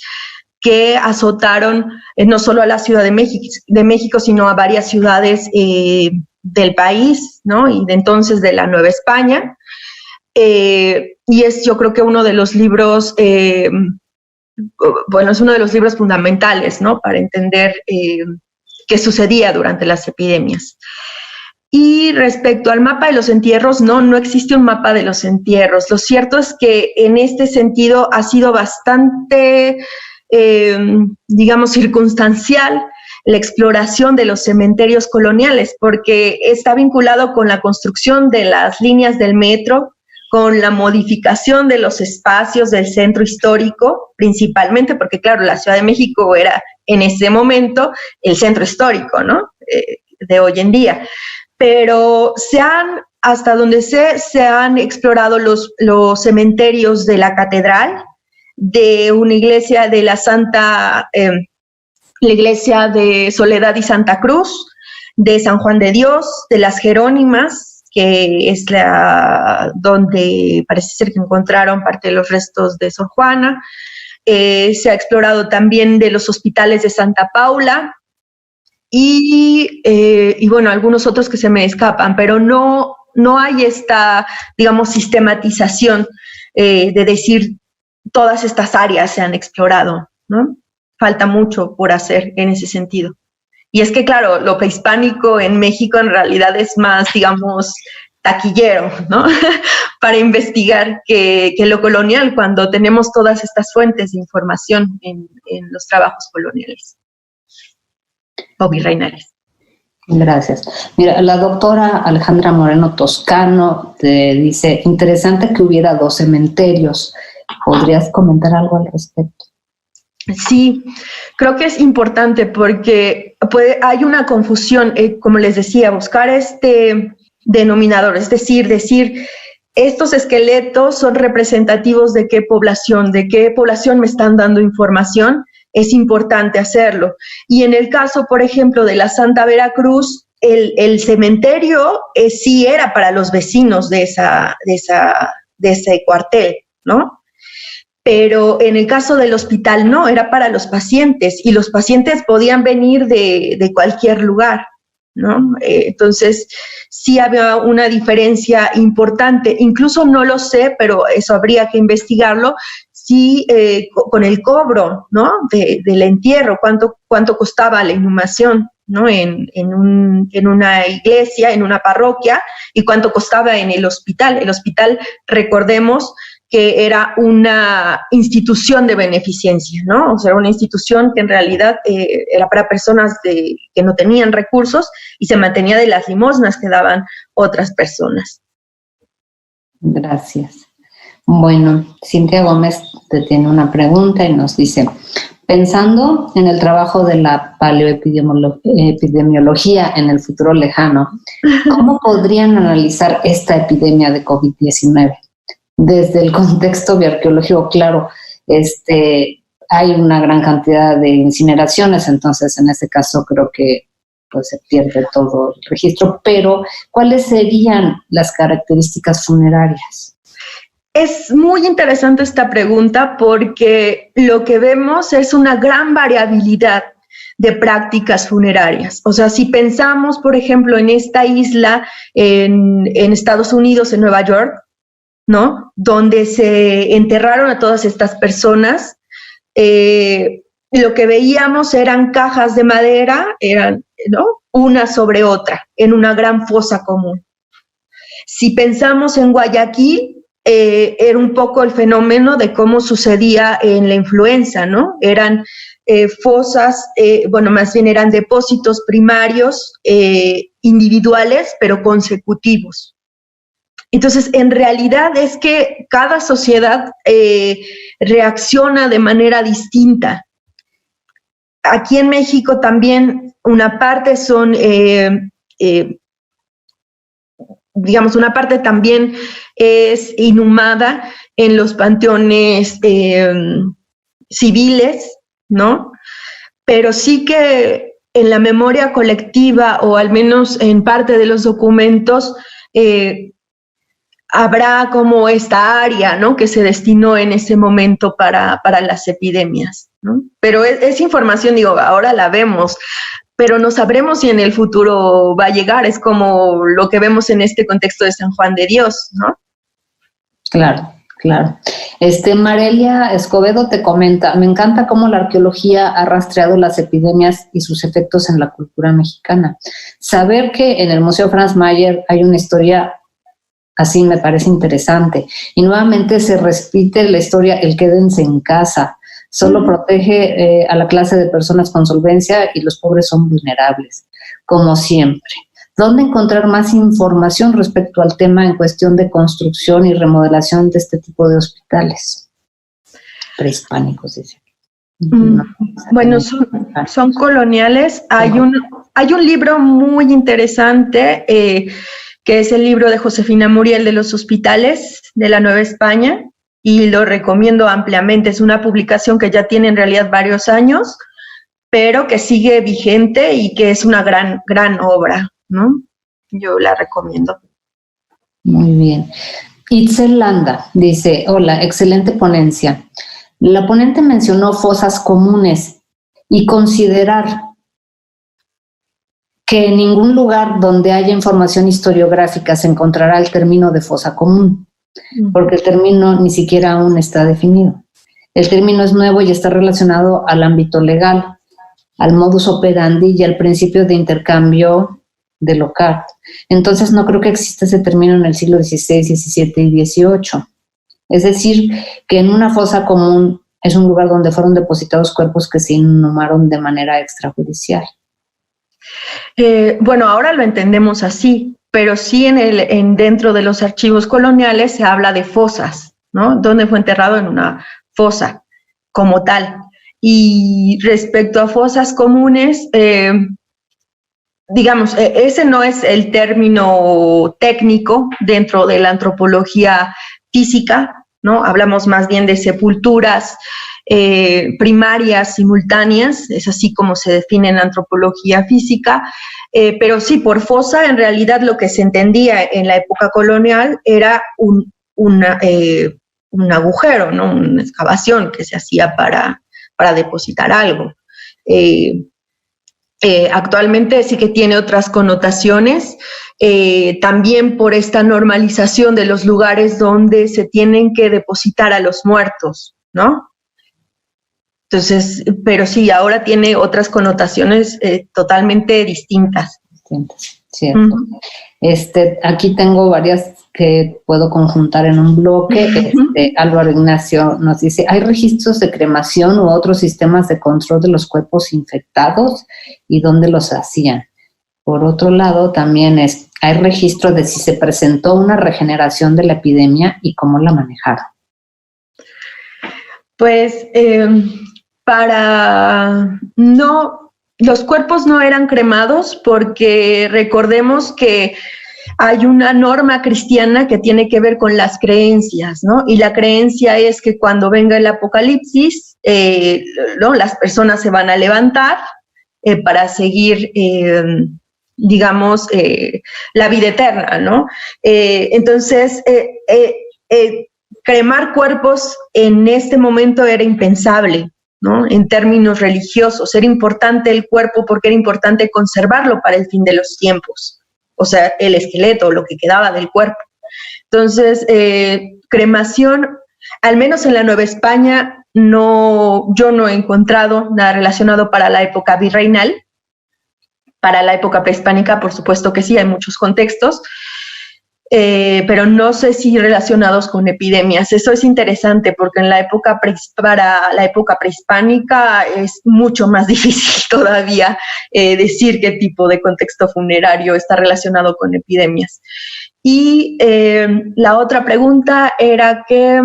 que azotaron no solo a la Ciudad de México, sino a varias ciudades del país, ¿no? Y de entonces de la Nueva España. Y es, yo creo que uno de los libros, es uno de los libros fundamentales, ¿no? Para entender qué sucedía durante las epidemias. Y respecto al mapa de los entierros, no existe un mapa de los entierros. Lo cierto es que en este sentido ha sido bastante, digamos, circunstancial la exploración de los cementerios coloniales, porque está vinculado con la construcción de las líneas del metro, con la modificación de los espacios del centro histórico, principalmente porque, claro, la Ciudad de México era en ese momento el centro histórico, ¿no? De hoy en día. Pero hasta donde se han explorado los cementerios de la catedral, de una iglesia de la iglesia de Soledad y Santa Cruz, de San Juan de Dios, de las Jerónimas, que es donde parece ser que encontraron parte de los restos de Sor Juana. Se ha explorado también de los hospitales de Santa Paula, y bueno, algunos otros que se me escapan, pero no hay esta, digamos, sistematización de decir todas estas áreas se han explorado, ¿no? Falta mucho por hacer en ese sentido. Y es que, claro, lo prehispánico en México en realidad es más, digamos, taquillero, ¿no? Para investigar que lo colonial, cuando tenemos todas estas fuentes de información en los trabajos coloniales o virreinales. Gracias. Mira, la doctora Alejandra Moreno Toscano te dice, interesante que hubiera 2 cementerios. ¿Podrías comentar algo al respecto? Sí, creo que es importante porque hay una confusión, como les decía, buscar este denominador, es decir, estos esqueletos son representativos de qué población me están dando información. Es importante hacerlo. Y en el caso, por ejemplo, de la Santa Veracruz, el cementerio sí era para los vecinos de ese cuartel, ¿no? Pero en el caso del hospital no, era para los pacientes, y los pacientes podían venir de cualquier lugar, ¿no? Entonces, sí había una diferencia importante. Incluso no lo sé, pero eso habría que investigarlo. Sí, con el cobro, ¿no? Del entierro, cuánto costaba la inhumación, ¿no? En una iglesia, en una parroquia, y cuánto costaba en el hospital. El hospital, recordemos que era una institución de beneficencia, ¿no? O sea, una institución que en realidad era para personas que no tenían recursos y se mantenía de las limosnas que daban otras personas. Gracias. Bueno, Cintia Gómez te tiene una pregunta y nos dice, pensando en el trabajo de la paleoepidemiología en el futuro lejano, ¿cómo podrían analizar esta epidemia de COVID-19? Desde el contexto bioarqueológico, claro, hay una gran cantidad de incineraciones, entonces en ese caso creo que pues, se pierde todo el registro, pero ¿cuáles serían las características funerarias? Es muy interesante esta pregunta porque lo que vemos es una gran variabilidad de prácticas funerarias. O sea, si pensamos, por ejemplo, en esta isla en Estados Unidos, en Nueva York, ¿no? Donde se enterraron a todas estas personas, lo que veíamos eran cajas de madera, ¿no? Una sobre otra, en una gran fosa común. Si pensamos en Guayaquil, era un poco el fenómeno de cómo sucedía en la influenza, ¿no? Eran fosas, más bien eran depósitos primarios individuales, pero consecutivos. Entonces, en realidad es que cada sociedad reacciona de manera distinta. Aquí en México también una parte son, una parte también es inhumada en los panteones civiles, ¿no? Pero sí que en la memoria colectiva, o al menos en parte de los documentos, habrá como esta área, ¿no? Que se destinó en ese momento para las epidemias, ¿no? Pero es información, ahora la vemos, pero no sabremos si en el futuro va a llegar. Es como lo que vemos en este contexto de San Juan de Dios, ¿no? Claro, claro. Marelia Escobedo te comenta, me encanta cómo la arqueología ha rastreado las epidemias y sus efectos en la cultura mexicana. Saber que en el Museo Franz Mayer hay una historia así me parece interesante. Y nuevamente se repite la historia, el quédense en casa. Solo protege a la clase de personas con solvencia y los pobres son vulnerables, como siempre. ¿Dónde encontrar más información respecto al tema en cuestión de construcción y remodelación de este tipo de hospitales prehispánicos? Dice. Bueno, son coloniales. Hay un libro muy interesante que es el libro de Josefina Muriel de los hospitales de la Nueva España, y lo recomiendo ampliamente. Es una publicación que ya tiene en realidad varios años, pero que sigue vigente y que es una gran obra, ¿no? Yo la recomiendo. Muy bien. Itzel Landa dice, hola, excelente ponencia. La ponente mencionó fosas comunes y considerar que en ningún lugar donde haya información historiográfica se encontrará el término de fosa común, porque el término ni siquiera aún está definido. El término es nuevo y está relacionado al ámbito legal, al modus operandi y al principio de intercambio de local. Entonces no creo que exista ese término en el siglo XVI, XVII y XVIII. Es decir, que en una fosa común es un lugar donde fueron depositados cuerpos que se inhumaron de manera extrajudicial. Bueno, ahora lo entendemos así, pero sí dentro de los archivos coloniales se habla de fosas, ¿no? Donde fue enterrado en una fosa como tal. Y respecto a fosas comunes, digamos, ese no es el término técnico dentro de la antropología física, ¿no? Hablamos más bien de sepulturas primarias simultáneas, es así como se define en antropología física, pero sí, por fosa en realidad lo que se entendía en la época colonial era un agujero, ¿no? Una excavación que se hacía para depositar algo. Actualmente sí que tiene otras connotaciones, también por esta normalización de los lugares donde se tienen que depositar a los muertos, ¿no? Entonces, pero sí, ahora tiene otras connotaciones totalmente distintas. Cierto. Aquí tengo varias que puedo conjuntar en un bloque. Álvaro Ignacio nos dice, ¿hay registros de cremación u otros sistemas de control de los cuerpos infectados y dónde los hacían? Por otro lado, también hay registro de si se presentó una regeneración de la epidemia y cómo la manejaron. Pues los cuerpos no eran cremados porque recordemos que hay una norma cristiana que tiene que ver con las creencias, ¿no? Y la creencia es que cuando venga el apocalipsis, ¿no? Las personas se van a levantar para seguir, digamos, la vida eterna, ¿no? Entonces, cremar cuerpos en este momento era impensable, ¿no? En términos religiosos, era importante el cuerpo porque era importante conservarlo para el fin de los tiempos, o sea, el esqueleto, lo que quedaba del cuerpo. Entonces, cremación, al menos en la Nueva España, yo no he encontrado nada relacionado para la época virreinal. Para la época prehispánica, por supuesto que sí, hay muchos contextos, pero no sé si relacionados con epidemias. Eso es interesante porque para la época prehispánica es mucho más difícil todavía decir qué tipo de contexto funerario está relacionado con epidemias. Y la otra pregunta era que...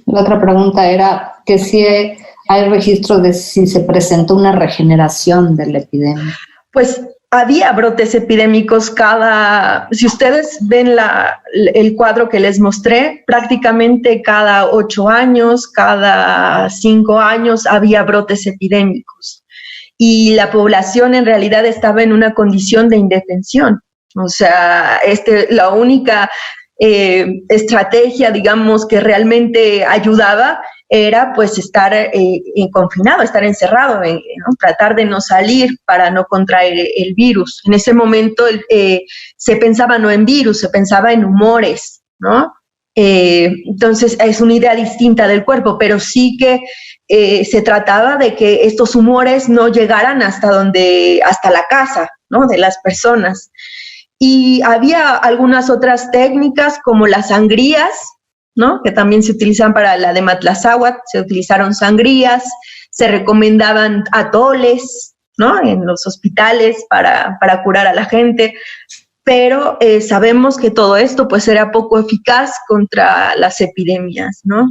La otra pregunta era que si hay registro de si se presentó una regeneración de la epidemia. Pues había brotes epidémicos si ustedes ven el cuadro que les mostré, prácticamente cada 8 años, cada 5 años había brotes epidémicos. Y la población en realidad estaba en una condición de indefensión. O sea, la única estrategia, digamos, que realmente ayudaba era pues estar confinado, estar encerrado, ¿no? Tratar de no salir para no contraer el virus. En ese momento se pensaba no en virus, se pensaba en humores, ¿no? Entonces es una idea distinta del cuerpo, pero sí que se trataba de que estos humores no llegaran hasta la casa, ¿no? De las personas. Y había algunas otras técnicas como las sangrías, ¿no? Que también se utilizan para la de Matlazáhuatl, se utilizaron sangrías, se recomendaban atoles, ¿no? En los hospitales para curar a la gente, pero sabemos que todo esto pues era poco eficaz contra las epidemias, ¿no?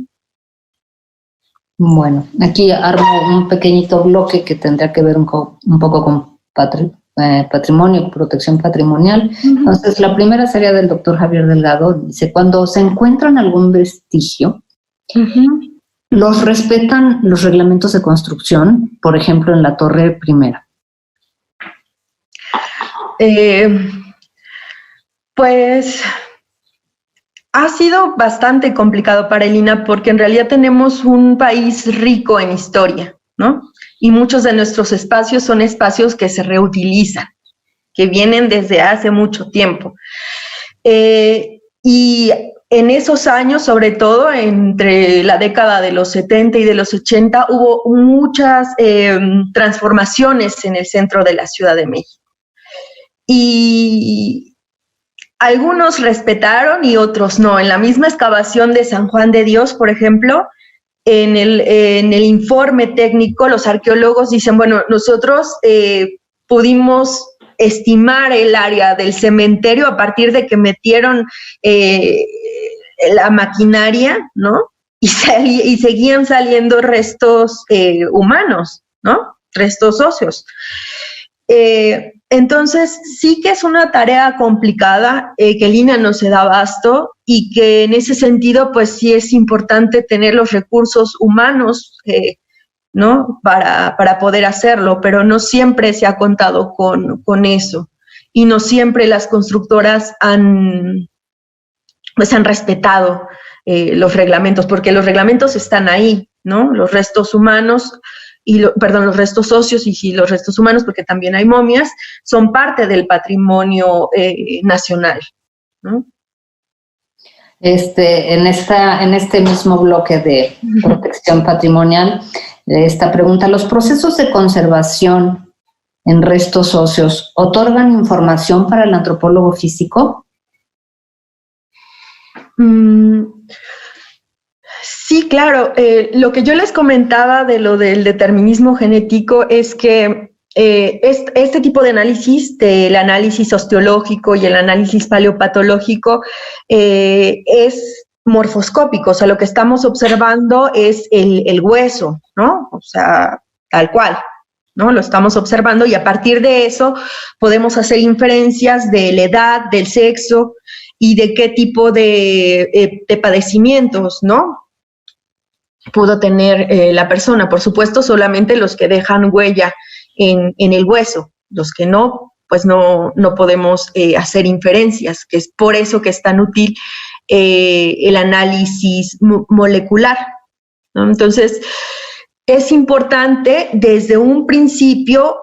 Bueno, aquí armo un pequeñito bloque que tendría que ver un poco con patrimonio, protección patrimonial. Uh-huh. Entonces, la primera sería del doctor Javier Delgado. Dice, cuando se encuentran algún vestigio, uh-huh, ¿los respetan los reglamentos de construcción? Por ejemplo, en la Torre Primera. Pues ha sido bastante complicado para el INAH porque en realidad tenemos un país rico en historia, ¿no? Y muchos de nuestros espacios son espacios que se reutilizan, que vienen desde hace mucho tiempo. Y en esos años, sobre todo entre la década de los 70 y de los 80, hubo muchas transformaciones en el centro de la Ciudad de México. Y algunos respetaron y otros no. En la misma excavación de San Juan de Dios, por ejemplo, en el informe técnico, los arqueólogos dicen, bueno, nosotros pudimos estimar el área del cementerio a partir de que metieron la maquinaria, ¿no? Y seguían saliendo restos humanos, ¿no? Restos óseos. Entonces, sí que es una tarea complicada, que el INAH no se da abasto y que en ese sentido, pues sí es importante tener los recursos humanos, ¿no? Para poder hacerlo, pero no siempre se ha contado con eso y no siempre las constructoras han respetado los reglamentos, porque los reglamentos están ahí, ¿no? Los restos humanos los restos óseos y los restos humanos, porque también hay momias, son parte del patrimonio nacional, ¿no? En este mismo bloque de protección patrimonial, esta pregunta, ¿los procesos de conservación en restos óseos otorgan información para el antropólogo físico? Sí, claro. Lo que yo les comentaba de lo del determinismo genético es que este tipo de análisis, del análisis osteológico y el análisis paleopatológico, es morfoscópico. O sea, lo que estamos observando es el hueso, ¿no? O sea, tal cual, ¿no? Lo estamos observando y a partir de eso podemos hacer inferencias de la edad, del sexo y de qué tipo de padecimientos, ¿no? Pudo tener la persona. Por supuesto, solamente los que dejan huella en el hueso. Los que no, pues no podemos hacer inferencias, que es por eso que es tan útil el análisis molecular, ¿no? Entonces, es importante desde un principio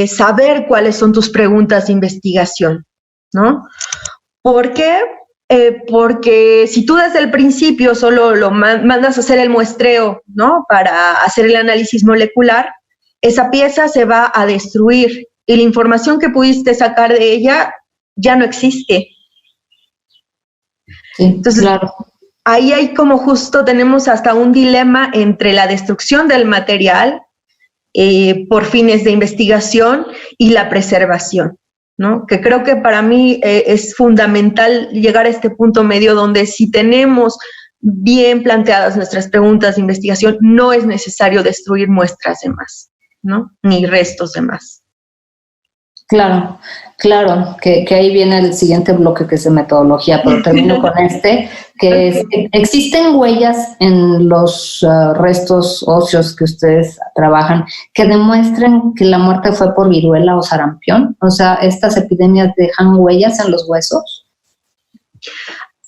saber cuáles son tus preguntas de investigación, ¿no? ¿Por qué? Porque si tú desde el principio solo lo mandas a hacer el muestreo, ¿no? Para hacer el análisis molecular, esa pieza se va a destruir y la información que pudiste sacar de ella ya no existe. Sí, entonces, claro. Ahí hay como justo tenemos hasta un dilema entre la destrucción del material por fines de investigación y la preservación, ¿no? Que creo que para mí es fundamental llegar a este punto medio donde si tenemos bien planteadas nuestras preguntas de investigación, no es necesario destruir muestras de más, ¿no? Ni restos de más. Claro, que ahí viene el siguiente bloque que es de metodología, pero termino con que es, ¿existen huellas en los restos óseos que ustedes trabajan que demuestren que la muerte fue por viruela o sarampión? O sea, ¿estas epidemias dejan huellas en los huesos?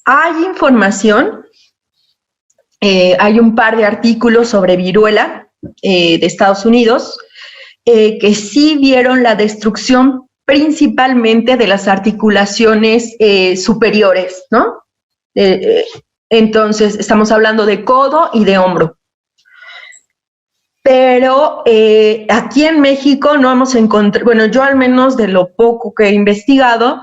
Hay información hay un par de artículos sobre viruela de Estados Unidos que sí vieron la destrucción principalmente de las articulaciones superiores, ¿no? Entonces, estamos hablando de codo y de hombro. Pero aquí en México no hemos encontrado, bueno, yo al menos de lo poco que he investigado,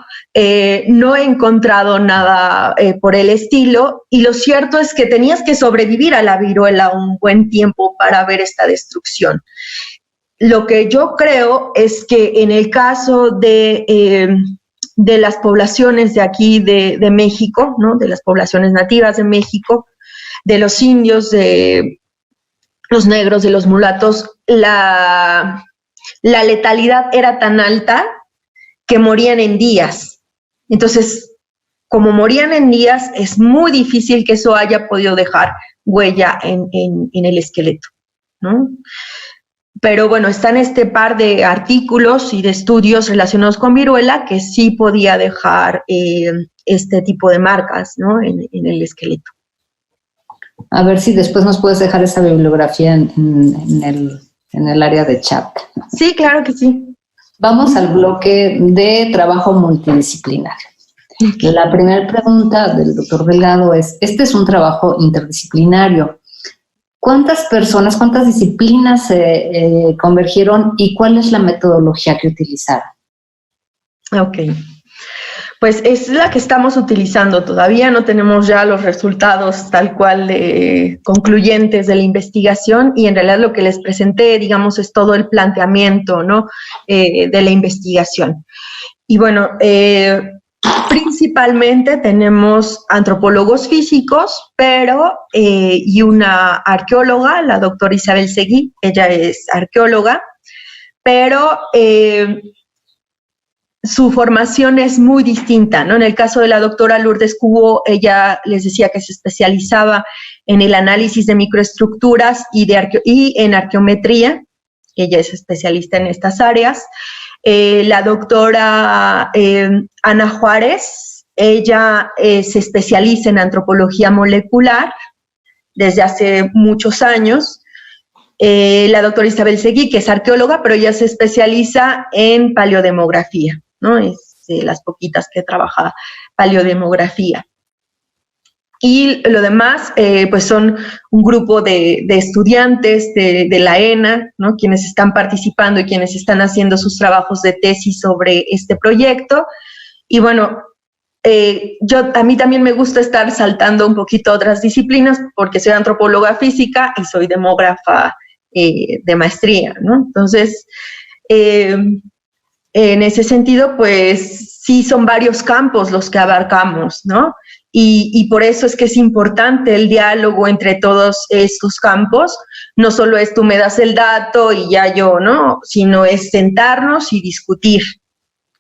no he encontrado nada por el estilo, y lo cierto es que tenías que sobrevivir a la viruela un buen tiempo para ver esta destrucción. Lo que yo creo es que en el caso de las poblaciones de aquí de México, ¿no? De las poblaciones nativas de México, de los indios, de los negros, de los mulatos, la letalidad era tan alta que morían en días. Entonces, como morían en días, es muy difícil que eso haya podido dejar huella en el esqueleto, ¿no? Pero bueno, están este par de artículos y de estudios relacionados con viruela que sí podía dejar este tipo de marcas, ¿no? en el esqueleto. A ver si después nos puedes dejar esa bibliografía en el área de chat. Sí, claro que sí. Vamos al bloque de trabajo multidisciplinario. Okay. La primera pregunta del doctor Delgado es, este es un trabajo interdisciplinario. ¿Cuántas personas, cuántas disciplinas convergieron y cuál es la metodología que utilizaron? Ok. Pues es la que estamos utilizando. Todavía no tenemos ya los resultados tal cual concluyentes de la investigación, y en realidad lo que les presenté, digamos, es todo el planteamiento, ¿no? De la investigación. Y bueno, principalmente tenemos antropólogos físicos, pero y una arqueóloga, la doctora Isabel Seguí, ella es arqueóloga, pero su formación es muy distinta, ¿no? En el caso de la doctora Lourdes Cubo, ella les decía que se especializaba en el análisis de microestructuras y en arqueometría. Ella es especialista en estas áreas. La doctora Ana Juárez, ella se especializa en antropología molecular desde hace muchos años. La doctora Isabel Seguí, que es arqueóloga, pero ella se especializa en paleodemografía, ¿no? Es de las poquitas que trabaja paleodemografía. Y lo demás, pues son un grupo de estudiantes de la ENA, ¿no? Quienes están participando y quienes están haciendo sus trabajos de tesis sobre este proyecto. Y bueno, a mí también me gusta estar saltando un poquito otras disciplinas porque soy antropóloga física y soy demógrafa de maestría, ¿no? Entonces, en ese sentido, pues sí son varios campos los que abarcamos, ¿no? Y por eso es que es importante el diálogo entre todos estos campos. No solo es tú me das el dato y ya yo, ¿no? Sino es sentarnos y discutir,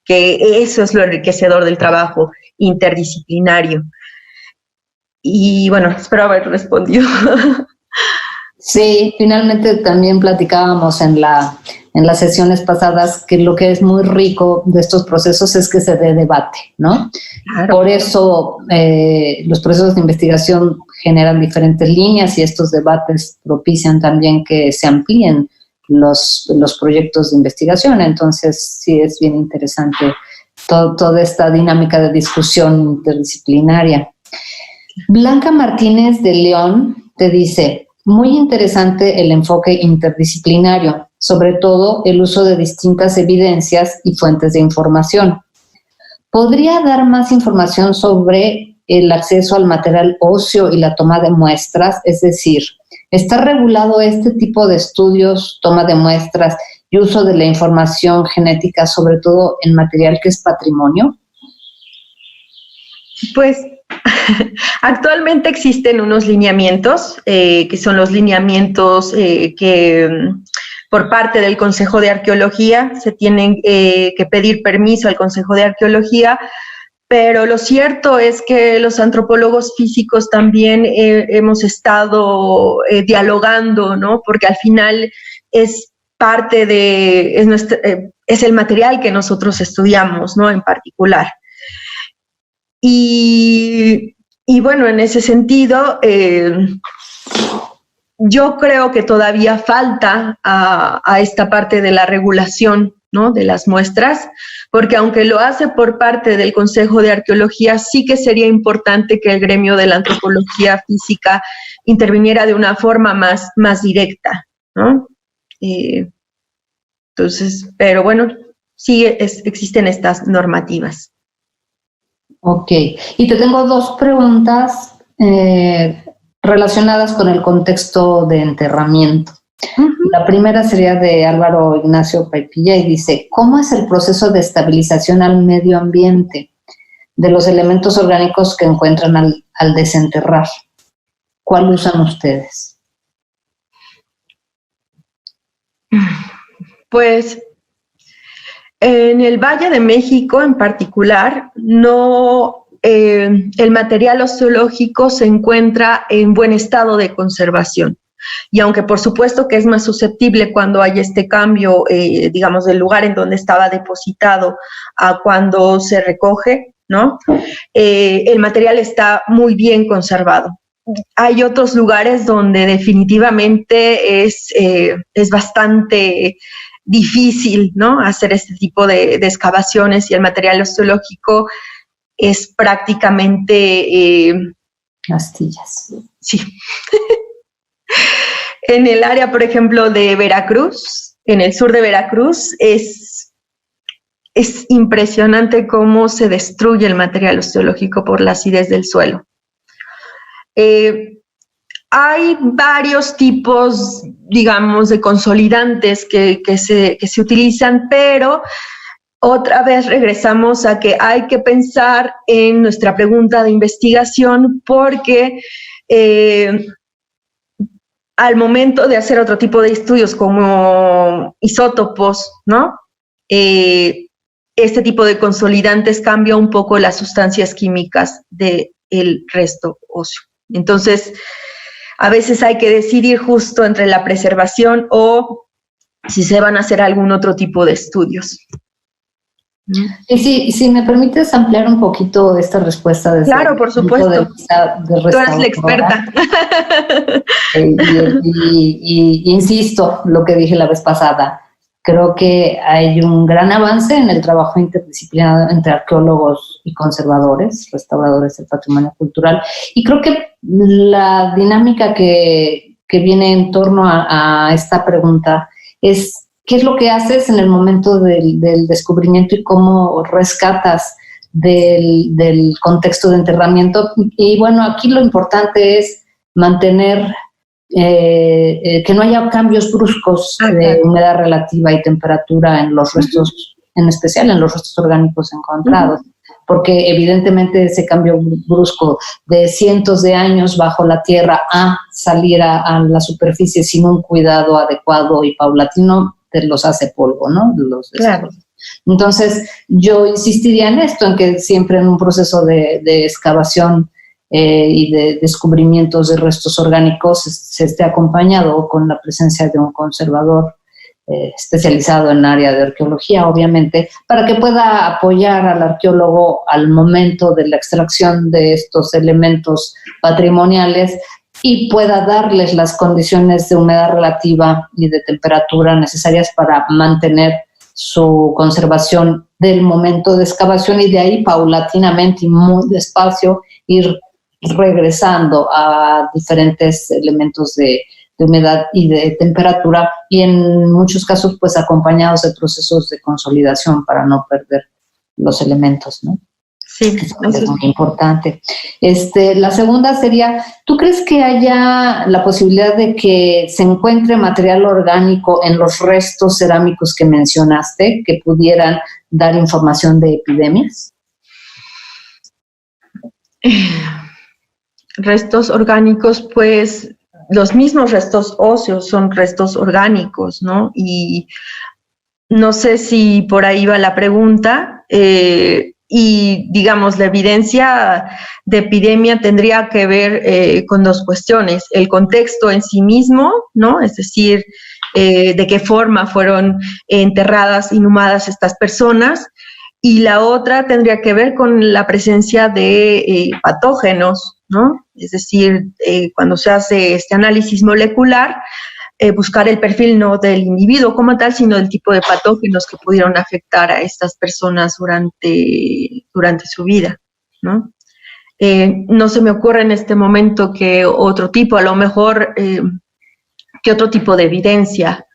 que eso es lo enriquecedor del trabajo interdisciplinario. Y bueno, espero haber respondido. Sí, finalmente también platicábamos en las sesiones pasadas que lo que es muy rico de estos procesos es que se dé debate, ¿no? Claro. Por eso los procesos de investigación generan diferentes líneas y estos debates propician también que se amplíen los proyectos de investigación. Entonces, sí es bien interesante toda esta dinámica de discusión interdisciplinaria. Blanca Martínez de León te dice, muy interesante el enfoque interdisciplinario, sobre todo el uso de distintas evidencias y fuentes de información. ¿Podría dar más información sobre el acceso al material óseo y la toma de muestras? Es decir, ¿está regulado este tipo de estudios, toma de muestras y uso de la información genética, sobre todo en material que es patrimonio? Pues actualmente existen unos lineamientos, que son los lineamientos que por parte del Consejo de Arqueología se tienen que pedir permiso al Consejo de Arqueología, pero lo cierto es que los antropólogos físicos también hemos estado dialogando, ¿no? Porque al final es parte de, es el material que nosotros estudiamos, ¿no? En particular. Y bueno, en ese sentido, yo creo que todavía falta a esta parte de la regulación, ¿no?, de las muestras, porque aunque lo hace por parte del Consejo de Arqueología, sí que sería importante que el gremio de la antropología física interviniera de una forma más directa, ¿no? Entonces, pero bueno, sí existen estas normativas. Ok, y te tengo dos preguntas relacionadas con el contexto de enterramiento. La primera sería de Álvaro Ignacio Paipilla y dice, ¿cómo es el proceso de estabilización al medio ambiente de los elementos orgánicos que encuentran al desenterrar? ¿Cuál usan ustedes? Pues en el Valle de México en particular, el material osteológico se encuentra en buen estado de conservación. Y aunque por supuesto que es más susceptible cuando hay este cambio, digamos, del lugar en donde estaba depositado a cuando se recoge, ¿no? El material está muy bien conservado. Hay otros lugares donde definitivamente es bastante difícil, ¿no?, hacer este tipo de excavaciones, y el material osteológico es prácticamente... Astillas. Sí. En el área, por ejemplo, de Veracruz, en el sur de Veracruz, es impresionante cómo se destruye el material osteológico por la acidez del suelo. Hay varios tipos, digamos, de consolidantes que se utilizan, pero otra vez regresamos a que hay que pensar en nuestra pregunta de investigación, porque al momento de hacer otro tipo de estudios como isótopos, ¿no?, este tipo de consolidantes cambia un poco las sustancias químicas del resto óseo. Entonces, a veces hay que decidir justo entre la preservación o si se van a hacer algún otro tipo de estudios. Y si me permites ampliar un poquito esta respuesta. Desde claro, por supuesto. Tú eres la experta. Y insisto, lo que dije la vez pasada, creo que hay un gran avance en el trabajo interdisciplinario entre arqueólogos y conservadores, restauradores del patrimonio cultural, y creo que la dinámica que viene en torno a esta pregunta es ¿qué es lo que haces en el momento del descubrimiento y cómo rescatas del contexto de enterramiento? Y bueno, aquí lo importante es mantener que no haya cambios bruscos de humedad relativa y temperatura en los restos, en especial en los restos orgánicos encontrados, porque evidentemente ese cambio brusco de cientos de años bajo la tierra a salir a la superficie sin un cuidado adecuado y paulatino, te los hace polvo, ¿no? Claro. Entonces, yo insistiría en esto, en que siempre en un proceso de excavación y de descubrimientos de restos orgánicos se esté acompañado con la presencia de un conservador especializado en área de arqueología, obviamente, para que pueda apoyar al arqueólogo al momento de la extracción de estos elementos patrimoniales y pueda darles las condiciones de humedad relativa y de temperatura necesarias para mantener su conservación del momento de excavación, y de ahí paulatinamente y muy despacio ir regresando a diferentes elementos de humedad y de temperatura, y en muchos casos pues acompañados de procesos de consolidación para no perder los elementos, ¿no? Sí, eso es muy importante. La segunda sería, ¿tú crees que haya la posibilidad de que se encuentre material orgánico en los restos cerámicos que mencionaste que pudieran dar información de epidemias? Restos orgánicos, pues los mismos restos óseos son restos orgánicos, ¿no? Y no sé si por ahí va la pregunta. Y, digamos, la evidencia de epidemia tendría que ver con dos cuestiones: el contexto en sí mismo, ¿no? Es decir, de qué forma fueron enterradas, inhumadas estas personas, y la otra tendría que ver con la presencia de patógenos, ¿no? Es decir, cuando se hace este análisis molecular, buscar el perfil no del individuo como tal, sino del tipo de patógenos que pudieron afectar a estas personas durante su vida, ¿no? No se me ocurre en este momento que otro tipo, a lo mejor, que otro tipo de evidencia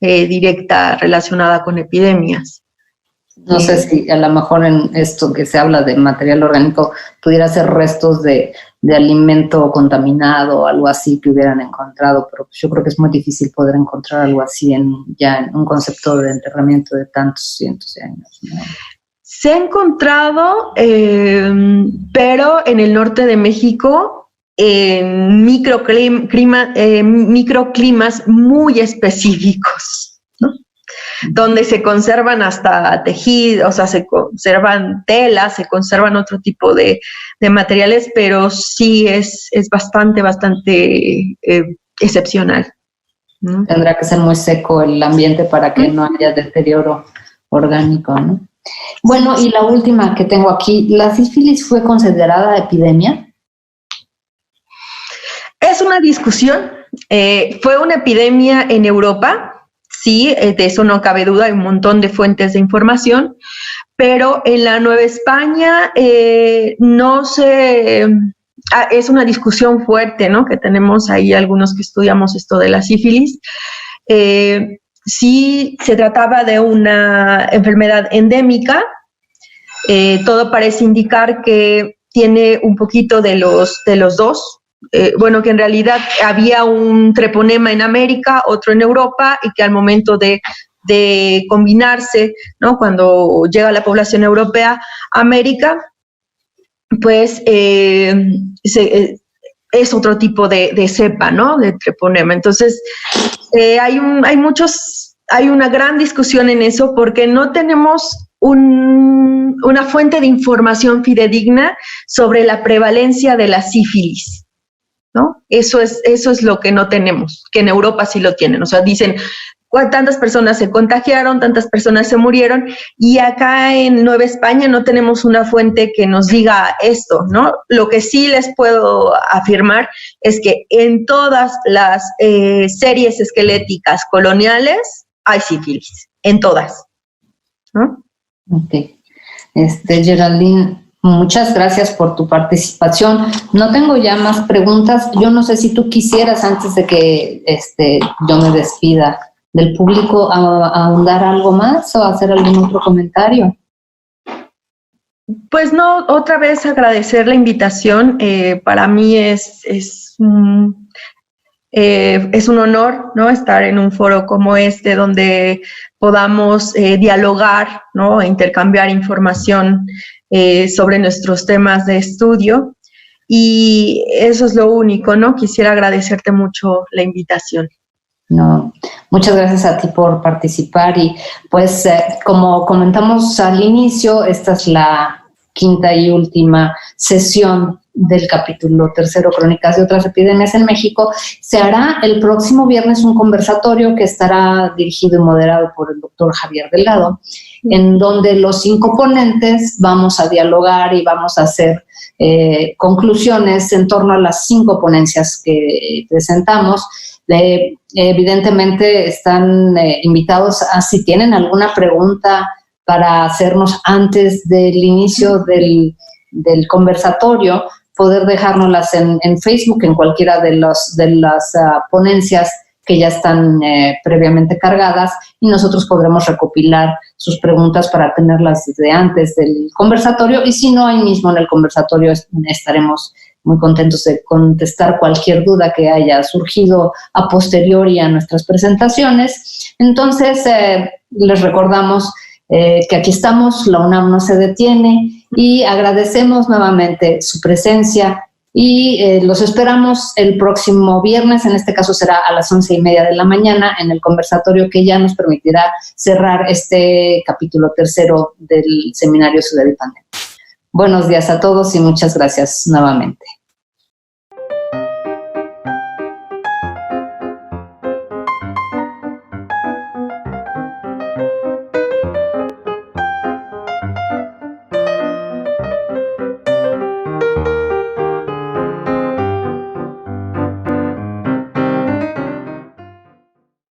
directa relacionada con epidemias. No sé si a lo mejor en esto que se habla de material orgánico pudiera ser restos de alimento contaminado o algo así que hubieran encontrado, pero yo creo que es muy difícil poder encontrar algo así ya en un concepto de enterramiento de tantos cientos de años, ¿no? Se ha encontrado, pero en el norte de México, en microclimas muy específicos, ¿no? Donde se conservan hasta tejidos, o sea, se conservan telas, se conservan otro tipo de materiales, pero sí es bastante excepcional, ¿no? Tendrá que ser muy seco el ambiente para que no haya deterioro orgánico, ¿no? Bueno, y la última que tengo aquí, ¿la sífilis fue considerada epidemia? Es una discusión. Fue una epidemia en Europa. Sí, de eso no cabe duda, hay un montón de fuentes de información, pero en la Nueva España no se... es una discusión fuerte, ¿no? Que tenemos ahí algunos que estudiamos esto de la sífilis. Sí se trataba de una enfermedad endémica, todo parece indicar que tiene un poquito de los dos. Bueno, que en realidad había un treponema en América, otro en Europa, y que al momento de combinarse, ¿no? Cuando llega la población europea a América, pues es otro tipo de cepa, ¿no? De treponema. Entonces, hay una gran discusión en eso porque no tenemos una fuente de información fidedigna sobre la prevalencia de la sífilis, ¿no? Eso es lo que no tenemos, que en Europa sí lo tienen. O sea, dicen, tantas personas se contagiaron, tantas personas se murieron, y acá en Nueva España no tenemos una fuente que nos diga esto, ¿no? Lo que sí les puedo afirmar es que en todas las series esqueléticas coloniales hay sífilis, en todas, ¿no? Ok. Geraldine, muchas gracias por tu participación. No tengo ya más preguntas. Yo no sé si tú quisieras, antes de que yo me despida del público, ahondar algo más o hacer algún otro comentario. Pues no, otra vez agradecer la invitación. Para mí es un honor, ¿no? Estar en un foro como este donde podamos dialogar, ¿no? E intercambiar información sobre nuestros temas de estudio, y eso es lo único, ¿no? Quisiera agradecerte mucho la invitación. No, muchas gracias a ti por participar, y pues como comentamos al inicio, esta es la quinta y última sesión del capítulo 3, Crónicas de otras epidemias en México. Se hará el próximo viernes un conversatorio que estará dirigido y moderado por el doctor Javier Delgado, en donde los 5 ponentes vamos a dialogar y vamos a hacer conclusiones en torno a las 5 ponencias que presentamos. Evidentemente están invitados a, si tienen alguna pregunta para hacernos antes del inicio del conversatorio, poder dejárnoslas en Facebook, en cualquiera de las ponencias que ya están previamente cargadas, y nosotros podremos recopilar sus preguntas para tenerlas desde antes del conversatorio, y si no, ahí mismo en el conversatorio estaremos muy contentos de contestar cualquier duda que haya surgido a posteriori a nuestras presentaciones. Entonces, les recordamos que aquí estamos, la UNAM no se detiene, y agradecemos nuevamente su presencia, y los esperamos el próximo viernes. En este caso será a las 11:30 de la mañana en el conversatorio que ya nos permitirá cerrar este capítulo 3 del Seminario Ciudad y Pandemia. Buenos días a todos y muchas gracias nuevamente.